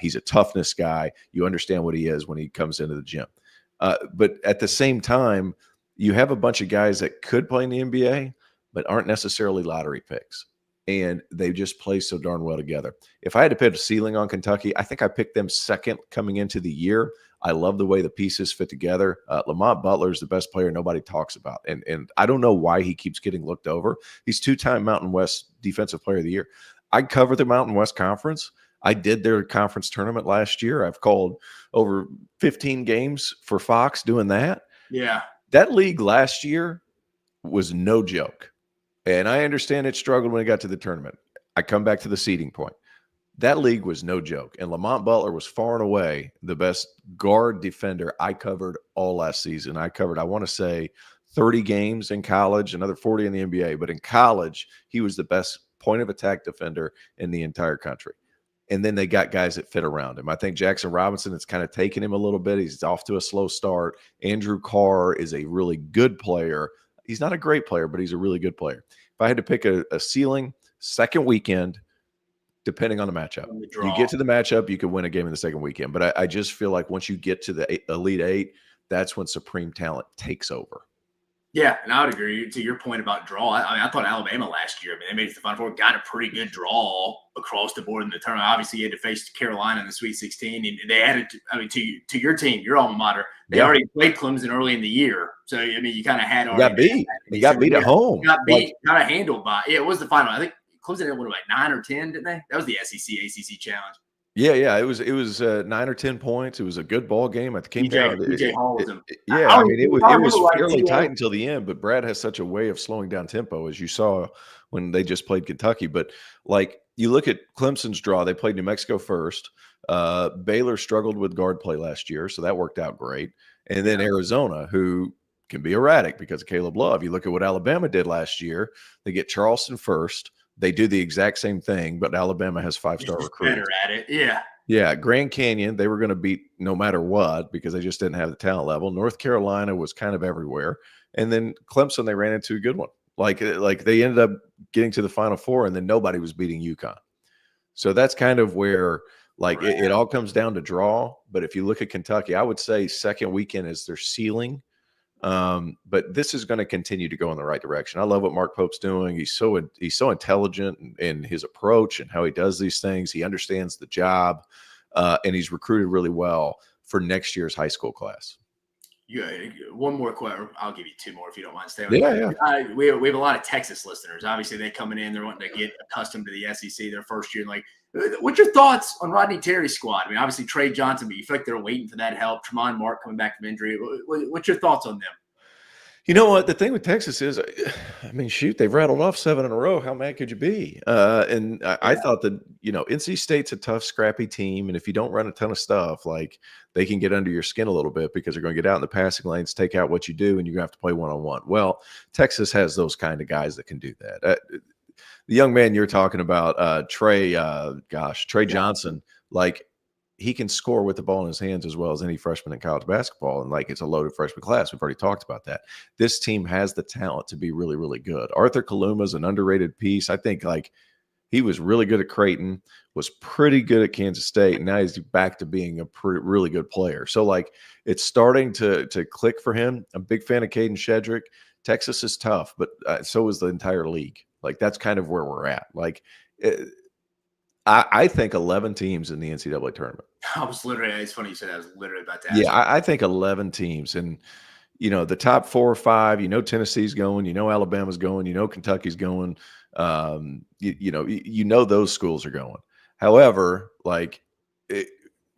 He's a toughness guy. You understand what he is when he comes into the gym. But at the same time, you have a bunch of guys that could play in the NBA, but aren't necessarily lottery picks. And they just play so darn well together. If I had to put a ceiling on Kentucky, I think I picked them second coming into the year. I love the way the pieces fit together. Lamont Butler is the best player nobody talks about. And I don't know why he keeps getting looked over. He's two-time Mountain West Defensive Player of the Year. I cover the Mountain West Conference. I did their conference tournament last year. I've called over 15 games for Fox doing that. Yeah. That league last year was no joke. And I understand it struggled when it got to the tournament. I come back to the seeding point. That league was no joke. And Lamont Butler was far and away the best guard defender I covered all last season. I covered, I want to say, 30 games in college, another 40 in the NBA. But in college, he was the best point of attack defender in the entire country. And then they got guys that fit around him. I think Jackson Robinson has kind of taken him a little bit. He's off to a slow start. Andrew Carr is a really good player. He's not a great player, but he's a really good player. If I had to pick a ceiling, second weekend, depending on the matchup. You get to the matchup, you could win a game in the second weekend. But I just feel like once you get to the Elite Eight, that's when supreme talent takes over. Yeah, and I would agree to your point about draw. I mean, I thought Alabama last year, they made it to the Final Four, got a pretty good draw across the board in the tournament. Obviously, you had to face Carolina in the Sweet 16, and they added, to your team, your alma mater. They already played Clemson early in the year, so I mean, you kind of had already. You got beat at home. Got beat, kind of handled by. Yeah, it was the final. I think Clemson did like 9 or 10, didn't they? That was the SEC ACC challenge. Yeah. It was 9 or 10 points. It was a good ball game. It came down. It was fairly tight until the end. But Brad has such a way of slowing down tempo, as you saw when they just played Kentucky. But like you look at Clemson's draw, they played New Mexico first. Baylor struggled with guard play last year, so that worked out great. And then Arizona, who can be erratic because of Caleb Love. You look at what Alabama did last year. They get Charleston first. They do the exact same thing, but Alabama has 5-star recruits. Better at it, yeah. Yeah, Grand Canyon, they were going to beat no matter what because they just didn't have the talent level. North Carolina was kind of everywhere. And then Clemson, they ran into a good one. Like they ended up getting to the Final Four, and then nobody was beating UConn. So that's kind of where it all comes down to draw. But if you look at Kentucky, I would say second weekend is their ceiling. But this is going to continue to go in the right direction. I love what Mark Pope's doing. He's so intelligent in his approach and how he does these things. He understands the job, and he's recruited really well for next year's high school class. Yeah, one more question. I'll give you two more if you don't mind staying. Yeah. We have a lot of Texas listeners. Obviously, they coming in, they're wanting to get accustomed to the SEC their first year. Like, what's your thoughts on Rodney Terry's squad? I mean, obviously Trey Johnson, but you feel like they're waiting for that help. Tremont Mark coming back from injury. What's your thoughts on them? You know what? The thing with Texas is, I mean, shoot, they've rattled off 7 in a row. How mad could you be? I thought that, NC State's a tough, scrappy team. And if you don't run a ton of stuff, like they can get under your skin a little bit because they're going to get out in the passing lanes, take out what you do, and you're going to have to play one-on-one. Well, Texas has those kind of guys that can do that. The young man you're talking about, Trey Johnson, like, he can score with the ball in his hands as well as any freshman in college basketball. And it's a loaded freshman class. We've already talked about that. This team has the talent to be really, really good. Arthur Kaluma is an underrated piece. I think he was really good at Creighton, was pretty good at Kansas State. And now he's back to being a really good player. So it's starting to click for him. I'm a big fan of Caden Shedrick. Texas is tough, but so is the entire league. That's kind of where we're at. I think 11 teams in the NCAA tournament. It's funny you said that. I was literally about to ask. Yeah, I think 11 teams. And, the top 4 or 5, Tennessee's going, Alabama's going, Kentucky's going, those schools are going. However,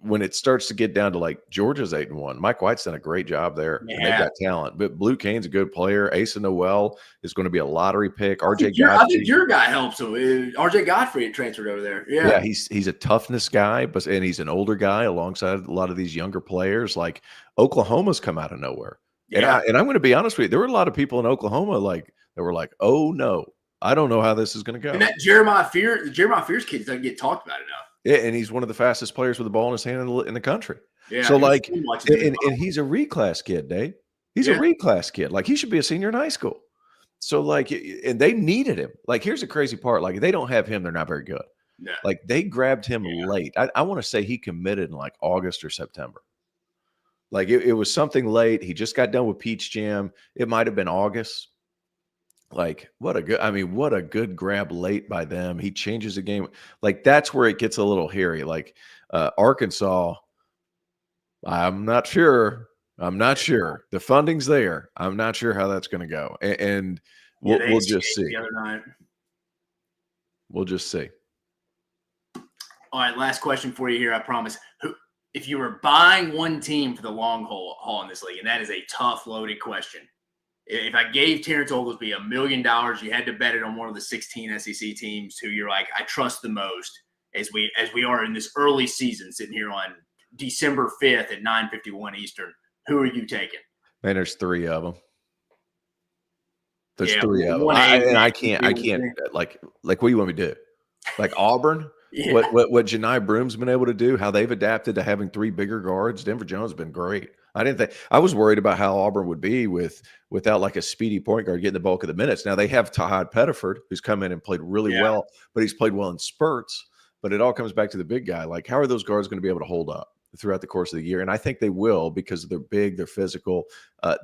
when it starts to get down to Georgia's 8-1, Mike White's done a great job there. Yeah. And they've got talent. But Blue Cane's a good player. Asa Noel is going to be a lottery pick. I think your guy helps him. RJ Godfrey transferred over there. Yeah, he's a toughness guy, and he's an older guy alongside a lot of these younger players. Oklahoma's come out of nowhere. Yeah. And I'm going to be honest with you, there were a lot of people in Oklahoma that were like, "Oh no, I don't know how this is going to go." And that Jeremiah Fears kid doesn't get talked about enough. Yeah, and he's one of the fastest players with the ball in his hand in the country. Yeah. So like, and and he's a reclass kid, Dave. He's a Yeah. reclass kid. Like he should be a senior in high school. So like, and they needed him. Like, here's the crazy part: like, they don't have him, they're not very good. No. Like they grabbed him Yeah. late. I want to say he committed in like August or September. Like it was something late. He just got done with Peach Jam. It might have been August. Like what a good grab late by them. He changes the game. Like that's where it gets a little hairy. Like Arkansas, I'm not sure. The funding's there. I'm not sure how that's going to go. And we'll just see. The other night. We'll just see. All right, last question for you here, I promise. If you were buying one team for the long haul in this league, and that is a tough, loaded question. If I gave Terrence Oglesby $1 million, you had to bet it on one of the 16 SEC teams who you're like, I trust the most as we are in this early season, sitting here on December 5th at 9:51 Eastern. Who are you taking? Man, there's 3 of them. There's Yeah, 3 of them. I can't like what do you want me to do? Like Auburn? Yeah. What Janai Broom's been able to do, how they've adapted to having 3 bigger guards. Denver Jones has been great. I was worried about how Auburn would be without like a speedy point guard getting the bulk of the minutes. Now they have Tahad Pettiford, who's come in and played really well, but he's played well in spurts. But it all comes back to the big guy. Like, how are those guards going to be able to hold up throughout the course of the year? And I think they will, because they're big, they're physical.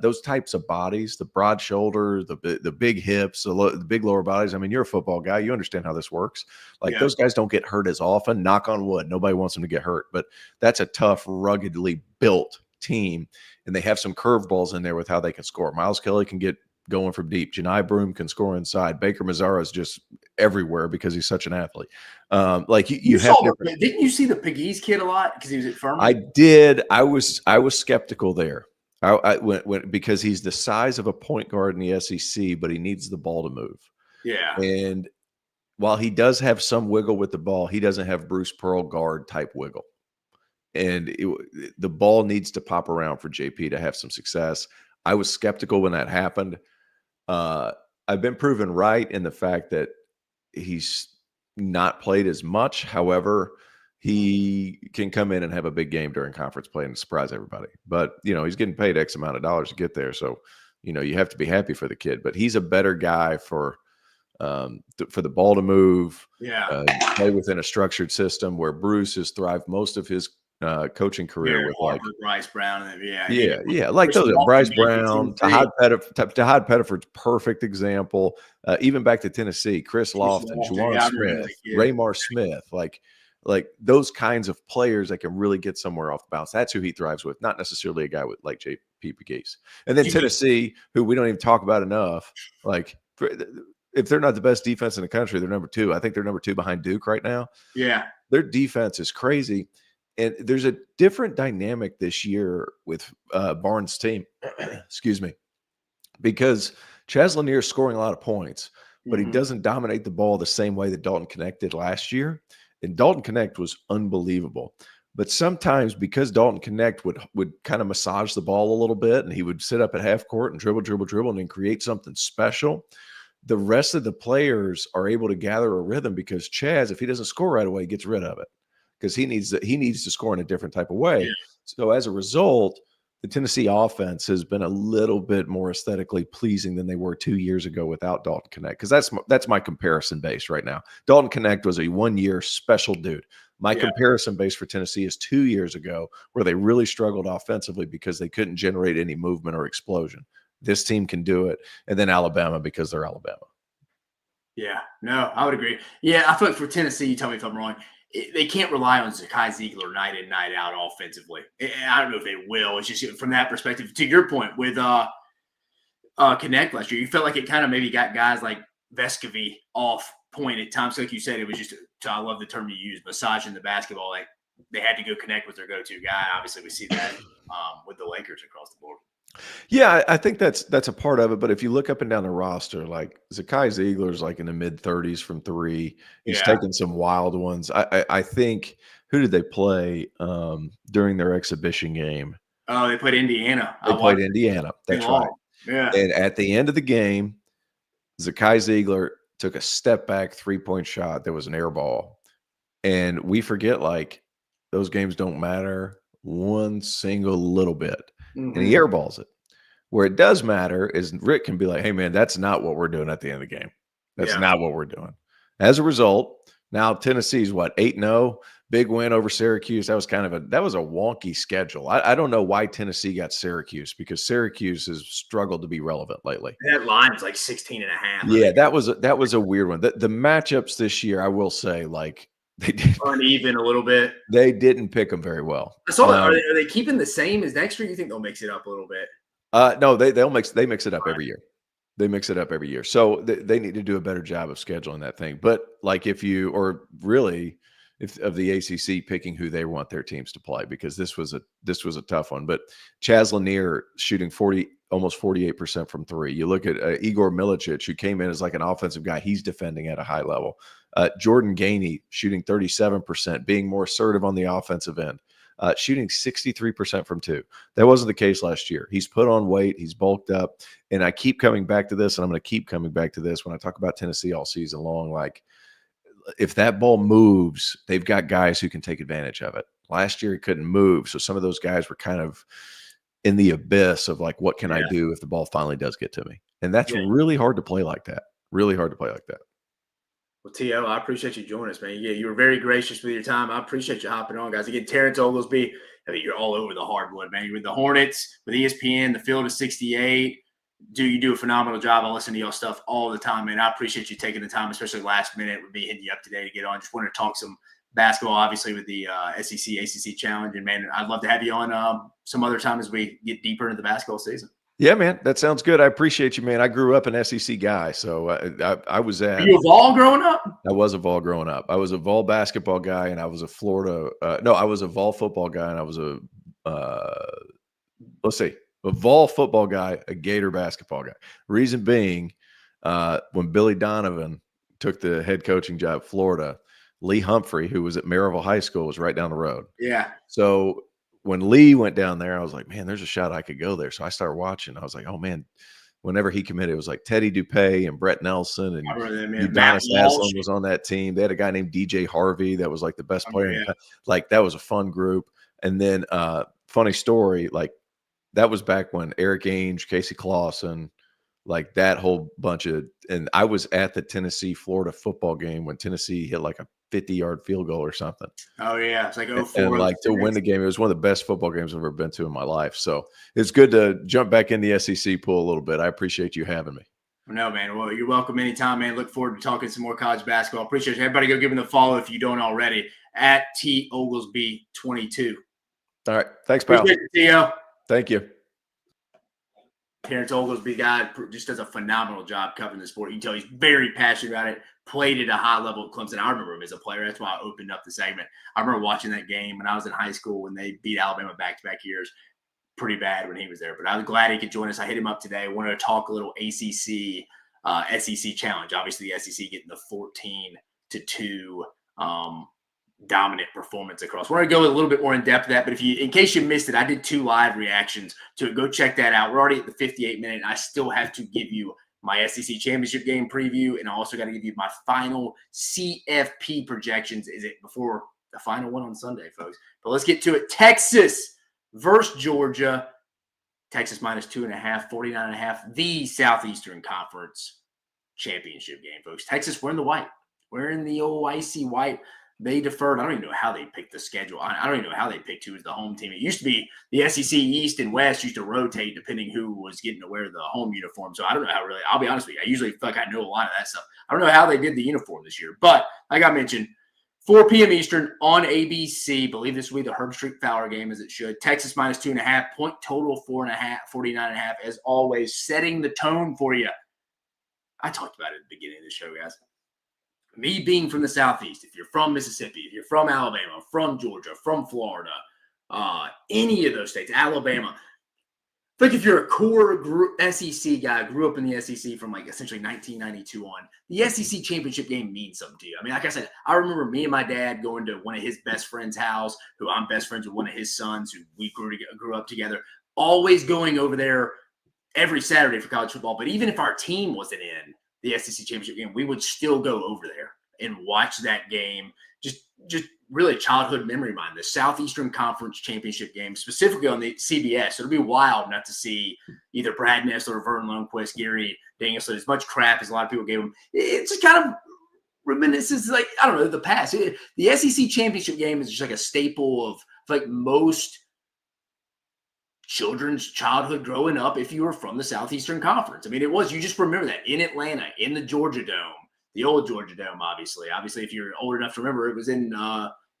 Those types of bodies, the broad shoulders, the big hips, the big lower bodies. I mean, you're a football guy. You understand how this works. Like those guys don't get hurt as often. Knock on wood. Nobody wants them to get hurt. But that's a tough, ruggedly built team. And they have some curveballs in there with how they can score. Miles Kelly can get going from deep. Janai Broom can score inside. Baker Mazzara is just everywhere because he's such an athlete. Like you have different. Didn't you see the Pegues kid a lot because he was at Furman? I did. I was skeptical there. I went because he's the size of a point guard in the SEC, but he needs the ball to move. Yeah. And while he does have some wiggle with the ball, he doesn't have Bruce Pearl guard type wiggle. And the ball needs to pop around for JP to have some success. I was skeptical when that happened. I've been proven right in the fact that he's not played as much. However, he can come in and have a big game during conference play and surprise everybody. But, he's getting paid X amount of dollars to get there. So, you have to be happy for the kid. But he's a better guy for the ball to move, play within a structured system where Bruce has thrived most of his coaching career with like Bryce Brown. Like those Bryce Brown, Tahad Pettiford's perfect example. Even back to Tennessee, Chris Lofton, Juwan Smith, Raymar Smith, like those kinds of players that can really get somewhere off the bounce. That's who he thrives with, not necessarily a guy with like J.P. Pegues. And then Tennessee, who we don't even talk about enough, like if they're not the best defense in the country, they're number 2. I think they're number 2 behind Duke right now. Yeah, their defense is crazy. And there's a different dynamic this year with Barnes' team, excuse me, because Chaz Lanier is scoring a lot of points, but he doesn't dominate the ball the same way that Dalton Knecht did last year. And Dalton Knecht was unbelievable. But sometimes because Dalton Knecht would kind of massage the ball a little bit, and he would sit up at half court and dribble, and then create something special, the rest of the players are able to gather a rhythm because Chaz, if he doesn't score right away, gets rid of it. Because he needs to score in a different type of way. Yeah. So as a result, the Tennessee offense has been a little bit more aesthetically pleasing than they were 2 years ago without Dalton Knecht. Because that's my comparison base right now. Dalton Knecht was a 1-year special dude. My comparison base for Tennessee is 2 years ago, where they really struggled offensively because they couldn't generate any movement or explosion. This team can do it. And then Alabama, because they're Alabama. Yeah, no, I would agree. Yeah, I feel like for Tennessee, you tell me if I'm wrong, they can't rely on Zakai Ziegler night in, night out offensively. I don't know if they will. It's just from that perspective. To your point with Knecht last year, you felt like it kind of maybe got guys like Vescovi off point at times. Like you said, it was just, I love the term you use, massaging the basketball. Like they had to go connect with their go-to guy. Obviously, we see that with the Lakers across the board. Yeah, I think that's a part of it. But if you look up and down the roster, like Zakai Ziegler's like in the mid-30s from 3. He's taken some wild ones. I think, who did they play during their exhibition game? Oh, they played Indiana. They played Indiana. That's right. Yeah. And at the end of the game, Zakai Ziegler took a step back 3-point shot. There was an air ball. And we forget, like, those games don't matter one single little bit. And he airballs it. Where it does matter is Rick can be like, hey, man, that's not what we're doing at the end of the game. That's not what we're doing. As a result, now Tennessee's what, 8-0, big win over Syracuse. That was a wonky schedule. I don't know why Tennessee got Syracuse, because Syracuse has struggled to be relevant lately. That line was like 16.5. Yeah, that was a weird one. The matchups this year, I will say, like, they did uneven a little bit. They didn't pick them very well. I saw that. Are they keeping the same as next year? You think they'll mix it up a little bit? No, they mix it up every year. They mix it up every year. So they need to do a better job of scheduling that thing. But like if of the ACC picking who they want their teams to play, because this was a tough one. But Chaz Lanier shooting almost 48% from three. You look at Igor Milicic, who came in as like an offensive guy. He's defending at a high level. Jordan Gainey shooting 37%, being more assertive on the offensive end. Shooting 63% from two. That wasn't the case last year. He's put on weight. He's bulked up. And I keep coming back to this, and I'm going to keep coming back to this when I talk about Tennessee all season long. Like, if that ball moves, they've got guys who can take advantage of it. Last year, he couldn't move. So some of those guys were kind of in the abyss of like, what can I do if the ball finally does get to me? And that's really hard to play like that. Really hard to play like that. Well, T.O., I appreciate you joining us, man. Yeah, you were very gracious with your time. I appreciate you hopping on, guys. Again, Terrence Oglesby, I mean, you're all over the hardwood, man. You're with the Hornets, with ESPN, the Field of 68. You do a phenomenal job. I listen to y'all stuff all the time, man. I appreciate you taking the time, especially last minute with me hitting you up today to get on. Just wanted to talk some basketball, obviously, with the SEC, ACC Challenge. And, man, I'd love to have you on some other time as we get deeper into the basketball season. Yeah, man, that sounds good. I appreciate you, man. I grew up an SEC guy, so I was at. Were you a Vol growing up? I was a Vol growing up. I was a Vol basketball guy, and I was a Florida. I was a Vol football guy, and I was a Vol football guy, a Gator basketball guy. Reason being, when Billy Donovan took the head coaching job at Florida, Lee Humphrey, who was at Maryville High School, was right down the road. Yeah. So when Lee went down there, I was like, man, there's a shot I could go there. So I started watching. I was like, oh, man, whenever he committed, it was like Teddy Dupay and Brett Nelson and Udonis Haslam was on that team. They had a guy named DJ Harvey that was like the best player. Like, that was a fun group. And then funny story, like, that was back when Eric Ainge, Casey Clausen, like that whole bunch of – and I was at the Tennessee-Florida football game when Tennessee hit like a 50-yard field goal or something. Oh, yeah. It's like 04. And like to win the game, it was one of the best football games I've ever been to in my life. So it's good to jump back in the SEC pool a little bit. I appreciate you having me. No, man. Well, you're welcome anytime, man. Look forward to talking some more college basketball. Appreciate you. Everybody go give him the follow if you don't already at T Oglesby 22. All right. Thanks, pal. Appreciate it, T.O. Thank you. Terrence Oglesby, guy, just does a phenomenal job covering the sport. You can tell he's very passionate about it, played at a high level at Clemson. I remember him as a player. That's why I opened up the segment. I remember watching that game when I was in high school when they beat Alabama back-to-back years. Pretty bad when he was there. But I was glad he could join us. I hit him up today. I wanted to talk a little ACC, SEC challenge. Obviously, the SEC getting the 14-2 dominant performance across. We're going to go a little bit more in depth of that, but in case you missed it, I did 2 live reactions to it. Go check that out. We're already at the 58-minute, and I still have to give you my SEC championship game preview, and I also got to give you my final CFP projections. Is it before the final one on Sunday, folks? But let's get to it. Texas versus Georgia. Texas minus 2.5, 49.5. The Southeastern Conference championship game, folks. Texas, we're in the white. We're in the old icy white. They deferred. I don't even know how they picked the schedule. I don't even know how they picked who was the home team. It used to be the SEC East and West used to rotate depending who was getting to wear the home uniform. So I don't know how really – I'll be honest with you. I usually feel like I know a lot of that stuff. I don't know how they did the uniform this year. But like I mentioned, 4 p.m. Eastern on ABC. I believe this will be the Herb Street Fowler game as it should. Texas minus 2.5. Point total 4.5, 49.5. As always, setting the tone for you. I talked about it at the beginning of the show, guys. Me being from the Southeast, if you're from Mississippi, if you're from Alabama, from Georgia, from Florida, any of those states, Alabama, like if you're a core SEC guy, grew up in the SEC from like essentially 1992 on, the SEC championship game means something to you. I mean, like I said, I remember me and my dad going to one of his best friend's house, who I'm best friends with one of his sons, who we grew up together, always going over there every Saturday for college football. But even if our team wasn't in the SEC championship game, we would still go over there and watch that game. Just really a childhood memory of mine. The Southeastern Conference Championship game, specifically on the CBS. It'll be wild not to see either Brad Nessler, Vern Lundquist, Gary Danielson, as much crap as a lot of people gave him. It's just kind of reminiscences, like, I don't know, the past. The SEC championship game is just like a staple of like most children's childhood growing up if you were from the Southeastern Conference. I mean, it was. You just remember that in Atlanta, in the Georgia Dome. The old Georgia Dome, obviously. Obviously, if you're old enough to remember, it was in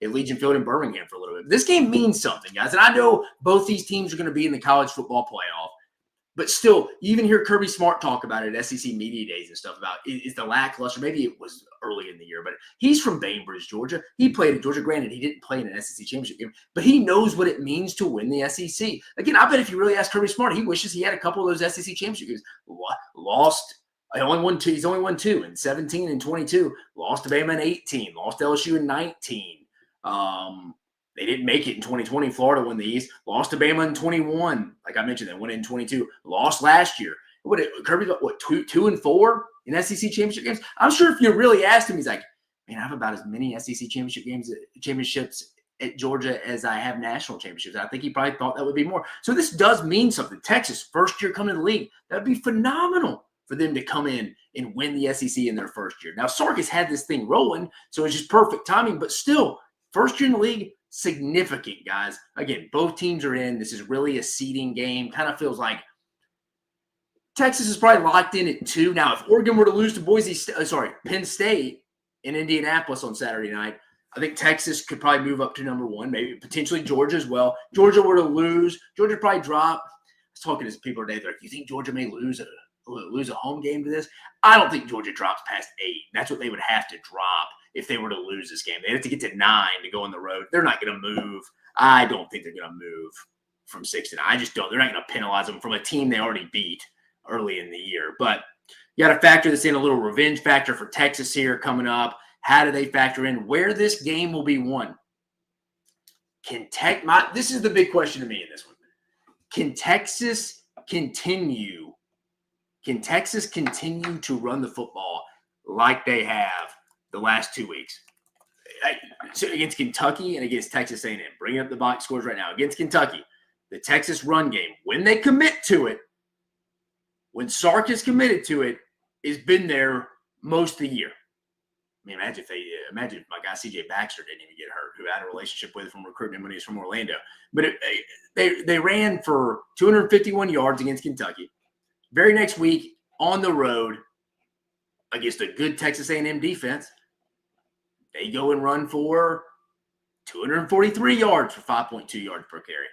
Allegiant Field in Birmingham for a little bit. This game means something, guys. And I know both these teams are going to be in the college football playoff. But still, you even hear Kirby Smart talk about it at SEC Media Days and stuff about is the lackluster. Maybe it was early in the year, but he's from Bainbridge, Georgia. He played at Georgia. Granted, he didn't play in an SEC championship game, but he knows what it means to win the SEC. Again, I bet if you really ask Kirby Smart, he wishes he had a couple of those SEC championship games. Lost. He only won two. He's only won two in 17 and 22. Lost to Bama in 18. Lost to LSU in 19. They didn't make it in 2020. Florida won the East. Lost to Bama in 21. Like I mentioned, they won in 22. Lost last year. Kirby got what 2-4 in SEC championship games? I'm sure if you really asked him, he's like, man, I have about as many SEC championships at Georgia as I have national championships. I think he probably thought that would be more. So this does mean something. Texas, first year coming to the league, that'd be phenomenal for them to come in and win the SEC in their first year. Now, Sark has had this thing rolling, so it's just perfect timing, but still, first year in the league, significant, guys. Again, both teams are in. This is really a seeding game. Kind of feels like Texas is probably locked in at 2. Now, if Oregon were to lose to Penn State in Indianapolis on Saturday night, I think Texas could probably move up to number 1, maybe potentially Georgia as well. Georgia were to lose, Georgia probably drop. I was talking to people today. They're like, you think Georgia may lose a home game to this? I don't think Georgia drops past 8. That's what they would have to drop if they were to lose this game. They have to get to 9 to go on the road. They're not going to move. I don't think they're going to move from 6 to 9. I just don't. They're not going to penalize them from a team they already beat early in the year. But you got to factor this in, a little revenge factor for Texas here coming up. How do they factor in where this game will be won? This is the big question to me in this one. Can Texas continue to run the football like they have the last 2 weeks? So against Kentucky and against Texas A&M. Bringing up the box scores right now. Against Kentucky, the Texas run game, when they commit to it, when Sark is committed to it, has been there most of the year. I mean, imagine if my guy C.J. Baxter didn't even get hurt, who I had a relationship with from recruitment when he was from Orlando. But they ran for 251 yards against Kentucky. Very next week, on the road, against a good Texas A&M defense, they go and run for 243 yards for 5.2 yards per carry.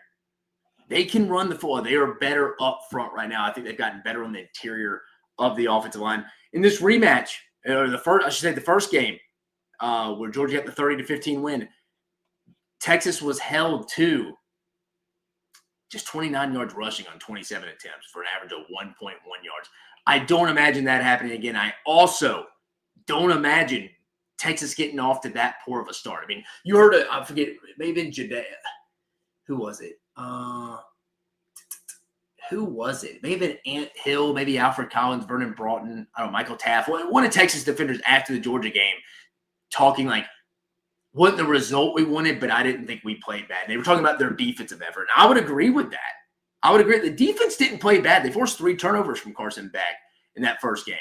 They can run the football. They are better up front right now. I think they've gotten better on the interior of the offensive line. In this rematch, or the first game, where Georgia got the 30-15 win, Texas was held to just 29 yards rushing on 27 attempts for an average of 1.1 yards. I don't imagine that happening again. I also don't imagine Texas getting off to that poor of a start. I mean, you heard it, I forget, maybe in Judea. Who was it? Who was it? Maybe Ant Hill, maybe Alfred Collins, Vernon Broughton, I don't know, Michael Taft, one of Texas defenders after the Georgia game talking like, wasn't the result we wanted, but I didn't think we played bad. And they were talking about their defensive effort. And I would agree with that. I would agree. The defense didn't play bad. They forced 3 turnovers from Carson Beck in that first game.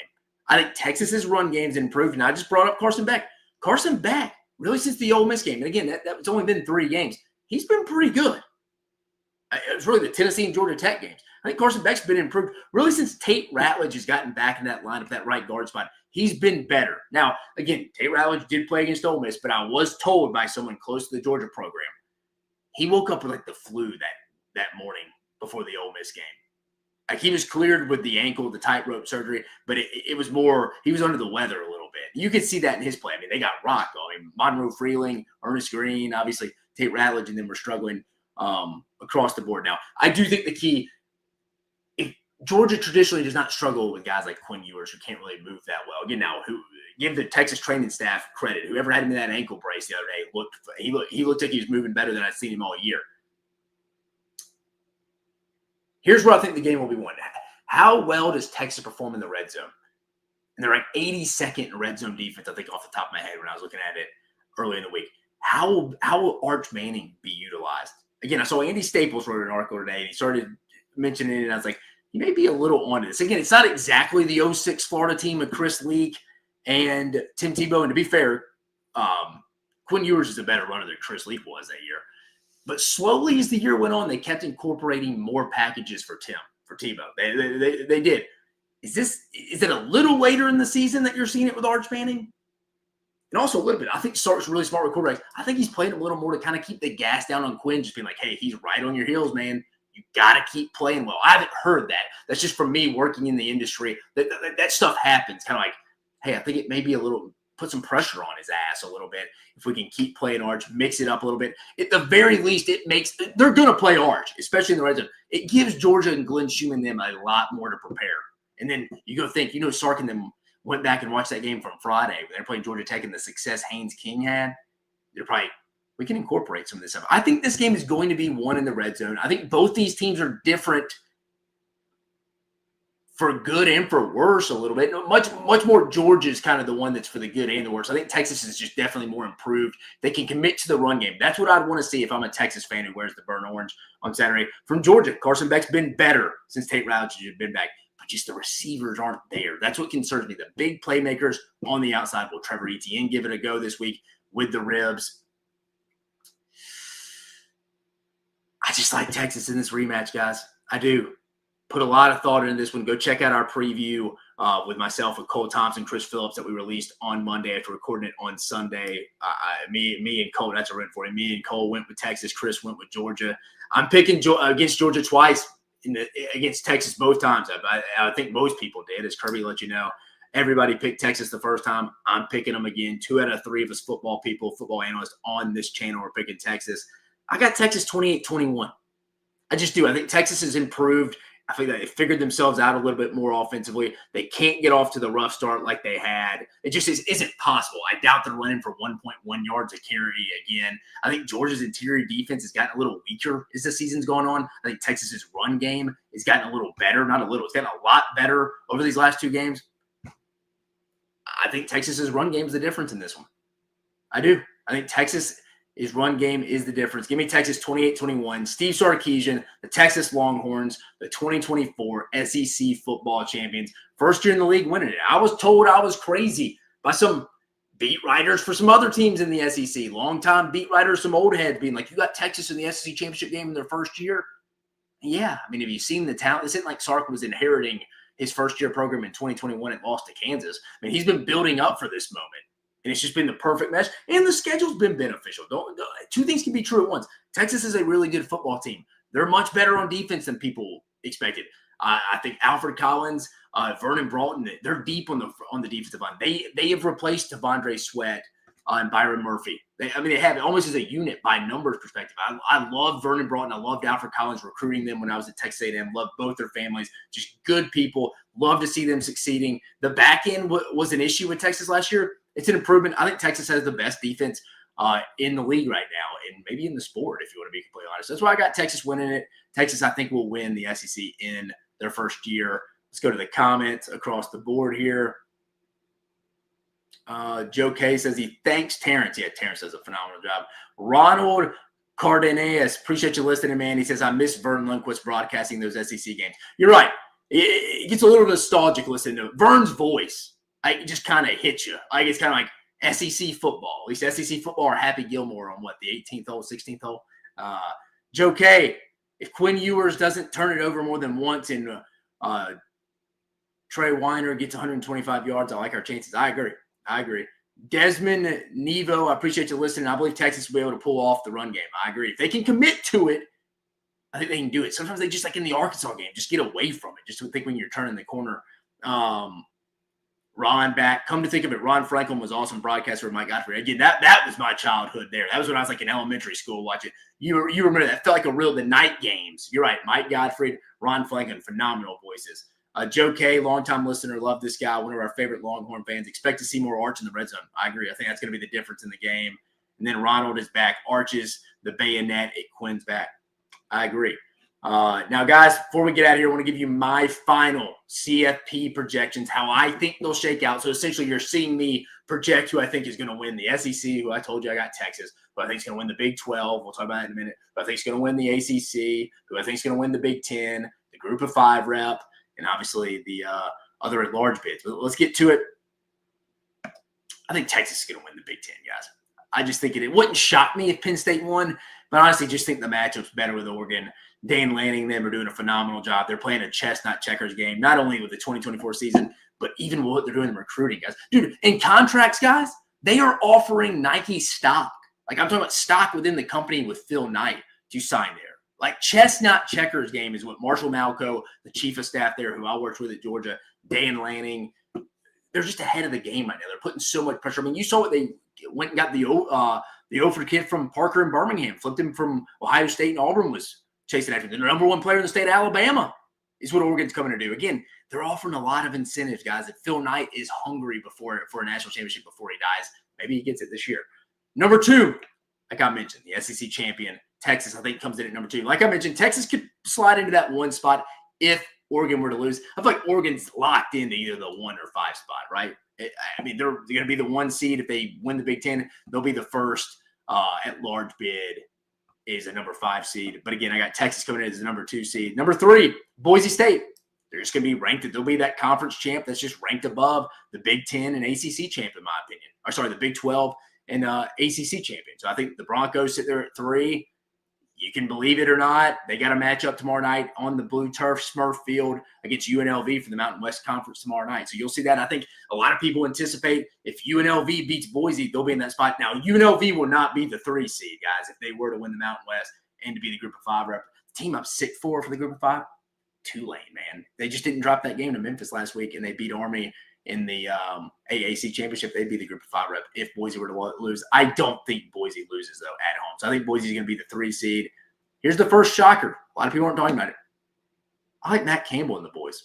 I think Texas's run game's improved. And I just brought up Carson Beck. Carson Beck, really since the Ole Miss game, and again, that's only been 3 games, he's been pretty good. It was really the Tennessee and Georgia Tech games. I think Carson Beck's been improved really since Tate Ratledge has gotten back in that lineup, that right guard spot. He's been better. Now, again, Tate Ratledge did play against Ole Miss, but I was told by someone close to the Georgia program, he woke up with like the flu that morning before the Ole Miss game. Like he was cleared with the ankle, the tightrope surgery, but it was more, he was under the weather a little bit. You could see that in his play. I mean, they got rocked. I mean, Monroe Freeling, Ernest Green, obviously Tate Ratledge, and then we're struggling across the board. Now, I do think the key, Georgia traditionally does not struggle with guys like Quinn Ewers who can't really move that well. Again, now give the Texas training staff credit. Whoever had him in that ankle brace the other day looked like he was moving better than I'd seen him all year. Here's where I think the game will be won. How well does Texas perform in the red zone? And they're ranked 82nd in red zone defense, I think, off the top of my head when I was looking at it early in the week. How will Arch Manning be utilized? Again, I saw Andy Staples wrote an article today, and he started mentioning it, and I was like, he may be a little onto this. Again, it's not exactly the 06 Florida team of Chris Leak and Tim Tebow. And to be fair, Quinn Ewers is a better runner than Chris Leak was that year. But slowly as the year went on, they kept incorporating more packages for Tebow. They did. Is it a little later in the season that you're seeing it with Arch Manning? And also a little bit, I think Sark's really smart with quarterbacks. I think he's playing a little more to kind of keep the gas down on Quinn, just being like, hey, he's right on your heels, man. You got to keep playing well. I haven't heard that. That's just from me working in the industry. That stuff happens. Kind of like, hey, I think it may be a little – put some pressure on his ass a little bit if we can keep playing Arch, mix it up a little bit. At the very least, it makes – they're going to play Arch, especially in the red zone. It gives Georgia and Glenn Schumann them a lot more to prepare. And then you go think, Sark and them went back and watched that game from Friday when they're playing Georgia Tech and the success Haynes King had. They're probably – we can incorporate some of this stuff. I think this game is going to be won in the red zone. I think both these teams are different for good and for worse a little bit. Much more Georgia's kind of the one that's for the good and the worse. I think Texas is just definitely more improved. They can commit to the run game. That's what I'd want to see if I'm a Texas fan who wears the burnt orange on Saturday. From Georgia, Carson Beck's been better since Tate Ratledge has been back. But just the receivers aren't there. That's what concerns me. The big playmakers on the outside. Will Trevor Etienne give it a go this week with the ribs? I just like Texas in this rematch, guys. I do. Put a lot of thought into this one. Go check out our preview with myself, with Cole Thompson, Chris Phillips that we released on Monday after recording it on Sunday. Me and Cole, that's a win for him. Me and Cole went with Texas. Chris went with Georgia. I'm picking against Georgia twice, against Texas both times. I think most people did, as Kirby let you know. Everybody picked Texas the first time. I'm picking them again. 2 out of 3 of us football analysts on this channel are picking Texas. I got Texas 28-21. I just do. I think Texas has improved. I think that they figured themselves out a little bit more offensively. They can't get off to the rough start like they had. It just isn't possible. I doubt they're running for 1.1 yards a carry again. I think Georgia's interior defense has gotten a little weaker as the season's gone on. I think Texas's run game has gotten a little better. Not a little. It's gotten a lot better over these last 2 games. I think Texas's run game is the difference in this one. I do. I think Texas – his run game is the difference. Give me Texas 28-21. Steve Sarkisian, the Texas Longhorns, the 2024 SEC football champions. First year in the league winning it. I was told I was crazy by some beat writers for some other teams in the SEC. Longtime beat writers, some old heads being like, you got Texas in the SEC championship game in their first year? Yeah. I mean, have you seen the talent? It isn't like Sark was inheriting his first-year program in 2021 and lost to Kansas. I mean, he's been building up for this moment. And it's just been the perfect mesh. And the schedule's been beneficial. 2 things can be true at once. Texas is a really good football team. They're much better on defense than people expected. I think Alfred Collins, Vernon Broughton, they're deep on the defensive line. They have replaced Devondre Sweat and Byron Murphy. They have it almost as a unit by numbers perspective. I love Vernon Broughton. I loved Alfred Collins recruiting them when I was at Texas A&M. Loved both their families. Just good people. Love to see them succeeding. The back end was an issue with Texas last year. It's an improvement. I think Texas has the best defense in the league right now, and maybe in the sport, if you want to be completely honest. That's why I got Texas winning it. Texas, I think, will win the SEC in their first year. Let's go to the comments across the board here. Joe K says he thanks Terrence. Yeah, Terrence does a phenomenal job. Ronald Cardenas, appreciate you listening, man. He says, I miss Vern Lundquist broadcasting those SEC games. You're right. It gets a little nostalgic listening to Vern's voice. It just kind of hits you. It's kind of like SEC football. At least SEC football or Happy Gilmore on the 18th hole, 16th hole. Joe K, if Quinn Ewers doesn't turn it over more than once and Trey Weiner gets 125 yards, I like our chances. I agree. Desmond Nevo, I appreciate you listening. I believe Texas will be able to pull off the run game. I agree. If they can commit to it, I think they can do it. Sometimes they just, like in the Arkansas game, just get away from it. Just think when you're turning the corner. Ron back. Come to think of it, Ron Franklin was awesome broadcaster with Mike Godfrey. Again, that was my childhood there. That was when I was like in elementary school watching. You remember that? Felt like the night games. You're right. Mike Godfrey, Ron Franklin, phenomenal voices. Joe K, longtime listener, love this guy, one of our favorite Longhorn fans. Expect to see more Arch in the red zone. I agree. I think that's going to be the difference in the game. And then Ronald is back. Arches, the bayonet, it Quinn's back. I agree. Now, guys, before we get out of here, I want to give you my final CFP projections, how I think they'll shake out. So essentially, you're seeing me project who I think is going to win the SEC, who I told you I got Texas, but I think is going to win the Big 12. We'll talk about that in a minute. But I think is going to win the ACC, who I think is going to win the Big 10, the Group of 5 rep, and obviously the other at-large bids. But let's get to it. I think Texas is going to win the Big 10, guys. I just think it wouldn't shock me if Penn State won, but honestly just think the matchup's better with Oregon. Dan Lanning, them are doing a phenomenal job. They're playing a chess, not checkers game, not only with the 2024 season, but even what they're doing in recruiting, guys. Dude, in contracts, guys, they are offering Nike stock. Like, I'm talking about stock within the company with Phil Knight to sign there. Like, chess, not checkers game is what Marshall Malco, the chief of staff there, who I worked with at Georgia, Dan Lanning, they're just ahead of the game right now. They're putting so much pressure. I mean, you saw what they went and got the Ofer kid from Parker and Birmingham, flipped him from Ohio State, and Auburn was chasing after him. The number one player in the state of Alabama is what Oregon's coming to do. Again, they're offering a lot of incentives, guys. If Phil Knight is hungry for a national championship before he dies, maybe he gets it this year. Number 2, like I mentioned, the SEC champion, Texas, I think, comes in at number 2. Like I mentioned, Texas could slide into that 1 spot if Oregon were to lose. I feel like Oregon's locked into either the 1 or 5 spot, right? I mean, they're going to be the 1 seed. If they win the Big Ten, they'll be the first at-large bid is a number 5 seed. But again, I got Texas coming in as the number 2 seed. Number 3, Boise State. They're just going to be ranked. They'll be that conference champ that's just ranked above the Big Ten and ACC champ, in my opinion. Or sorry, the Big 12 and ACC champion. So I think the Broncos sit there at 3. You can believe it or not, they got a matchup tomorrow night on the blue turf, Smurf Field, against UNLV for the Mountain West Conference tomorrow night. So you'll see that. I think a lot of people anticipate if UNLV beats Boise, they'll be in that spot. Now, UNLV will not be the 3 seed, guys, if they were to win the Mountain West and to be the Group of 5 rep. The team up 6-4 for the Group of 5, Tulane, man. They just didn't drop that game to Memphis last week, and they beat Army in the AAC championship. They'd be the Group of 5 rep if Boise were to lose. I don't think Boise loses, though, at home. So I think Boise is going to be the 3 seed. Here's the first shocker. A lot of people aren't talking about it. I like Matt Campbell and the boys.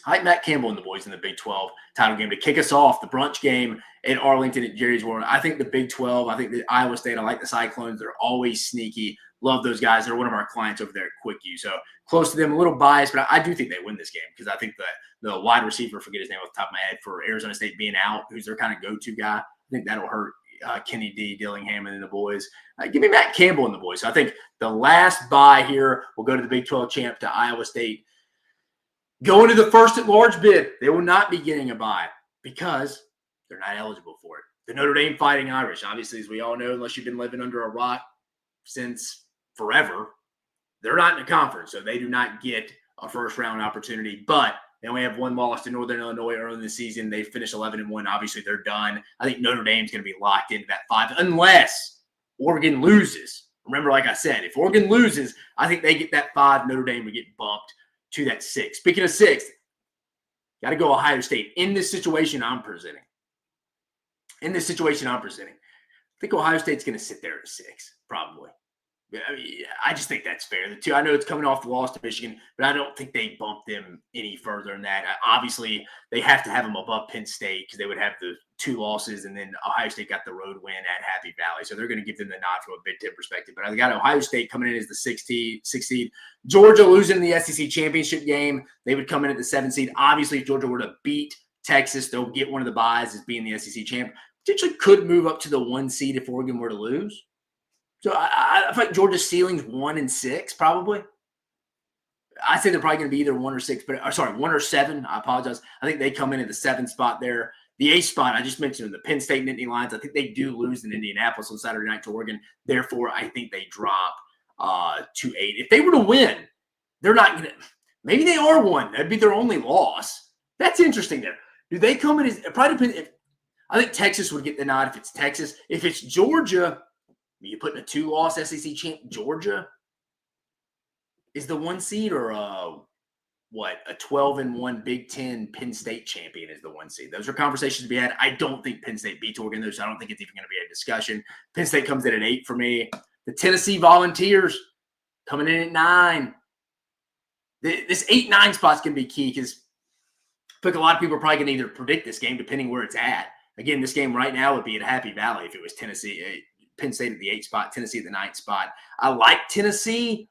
In the Big 12 title game to kick us off, the brunch game in Arlington at Jerry's World. I think the Big 12, I think the Iowa State, I like the Cyclones. They're always sneaky. Love those guys. They're one of our clients over there at QuickU. So close to them, a little biased, but I do think they win this game because I think the wide receiver, forget his name off the top of my head, for Arizona State being out, who's their kind of go-to guy, I think that'll hurt Kenny D, Dillingham, and then the boys. Give me Matt Campbell and the boys. So I think the last bye here will go to the Big 12 champ, to Iowa State. Going to the first at-large bid, they will not be getting a bye because they're not eligible for it. The Notre Dame Fighting Irish, obviously, as we all know, unless you've been living under a rock since forever, they're not in a conference, so they do not get a first-round opportunity. But they only have 1 loss to Northern Illinois early in the season. They finished 11-1. Obviously, they're done. I think Notre Dame's going to be locked into that 5 unless Oregon loses. Remember, like I said, if Oregon loses, I think they get that 5. Notre Dame would get bumped to that 6. Speaking of 6, got to go Ohio State. In this situation I'm presenting, I think Ohio State's going to sit there at 6, probably. I mean, I just think that's fair. The 2, I know it's coming off the loss to Michigan, but I don't think they bump them any further than that. Obviously, they have to have them above Penn State because they would have the 2 losses, and then Ohio State got the road win at Happy Valley. So they're going to give them the nod from a Big Ten perspective. But I got Ohio State coming in as the 6 seed. Georgia losing the SEC championship game. They would come in at the 7 seed. Obviously, if Georgia were to beat Texas, they'll get one of the byes as being the SEC champ. Potentially could move up to the 1 seed if Oregon were to lose. So I feel like Georgia's ceiling's 1 and 6, probably. I say they're probably going to be either 1 or 6, but 1 or 7. I apologize. I think they come in at the 7 spot there. The 8 spot, I just mentioned the Penn State and Nittany Lions. I think they do lose in Indianapolis on Saturday night to Oregon. Therefore, I think they drop to 8. If they were to win, they're not going to – maybe they are 1. That'd be their only loss. That's interesting there. Do they come in as – it probably depends. I think Texas would get the nod if it's Texas. If it's Georgia – you putting a 2-loss SEC champ, Georgia is the 1 seed, or a 12-1 Big Ten Penn State champion is the 1 seed. Those are conversations to be had. I don't think Penn State beats Oregon, though, so I don't think it's even going to be a discussion. Penn State comes in at 8 for me. The Tennessee Volunteers coming in at 9. This 8-9 spot's going to be key because I think a lot of people are probably going to either predict this game depending where it's at. Again, this game right now would be at Happy Valley if it was Penn State at the 8th spot, Tennessee at the 9th spot. I like Tennessee.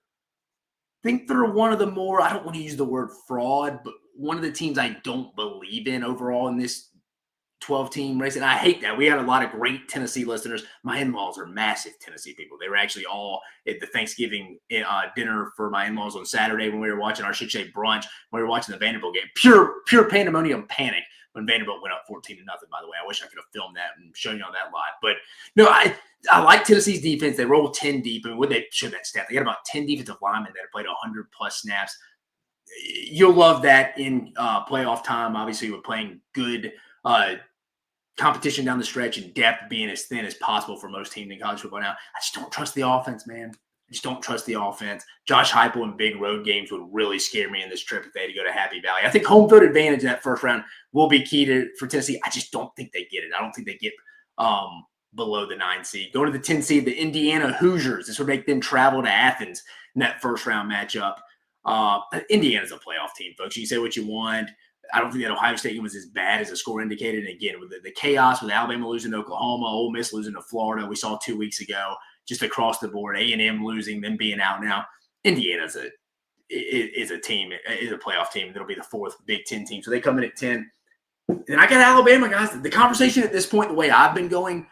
I think they're one of the more, I don't want to use the word fraud, but one of the teams I don't believe in overall in this 12-team race. And I hate that. We had a lot of great Tennessee listeners. My in-laws are massive Tennessee people. They were actually all at the Thanksgiving dinner for my in-laws on Saturday when we were watching our Shit Shape brunch, when we were watching the Vanderbilt game. Pure pandemonium panic when Vanderbilt went up 14-0, by the way. I wish I could have filmed that and shown you all that live. But no, I like Tennessee's defense. They roll 10 deep. I mean, when they show that stat, they got about 10 defensive linemen that have played 100-plus snaps. You'll love that in playoff time, obviously, with playing good competition down the stretch and depth being as thin as possible for most teams in college football now. I just don't trust the offense, man. I just don't trust the offense. Josh Heupel in big road games would really scare me in this trip if they had to go to Happy Valley. I think home field advantage in that first round will be key for Tennessee. I just don't think they get it. I don't think they get below the 9 seed. Going to the 10 seed, the Indiana Hoosiers. This would make them travel to Athens in that first round matchup. Indiana's a playoff team, folks. You say what you want. I don't think that Ohio State game was as bad as the score indicated. And again, with the chaos with Alabama losing to Oklahoma, Ole Miss losing to Florida, we saw 2 weeks ago, just across the board, A&M losing, them being out now. Indiana's a playoff team. That'll be the 4th Big Ten team. So they come in at 10. And I got Alabama, guys. The conversation at this point, the way I've been going,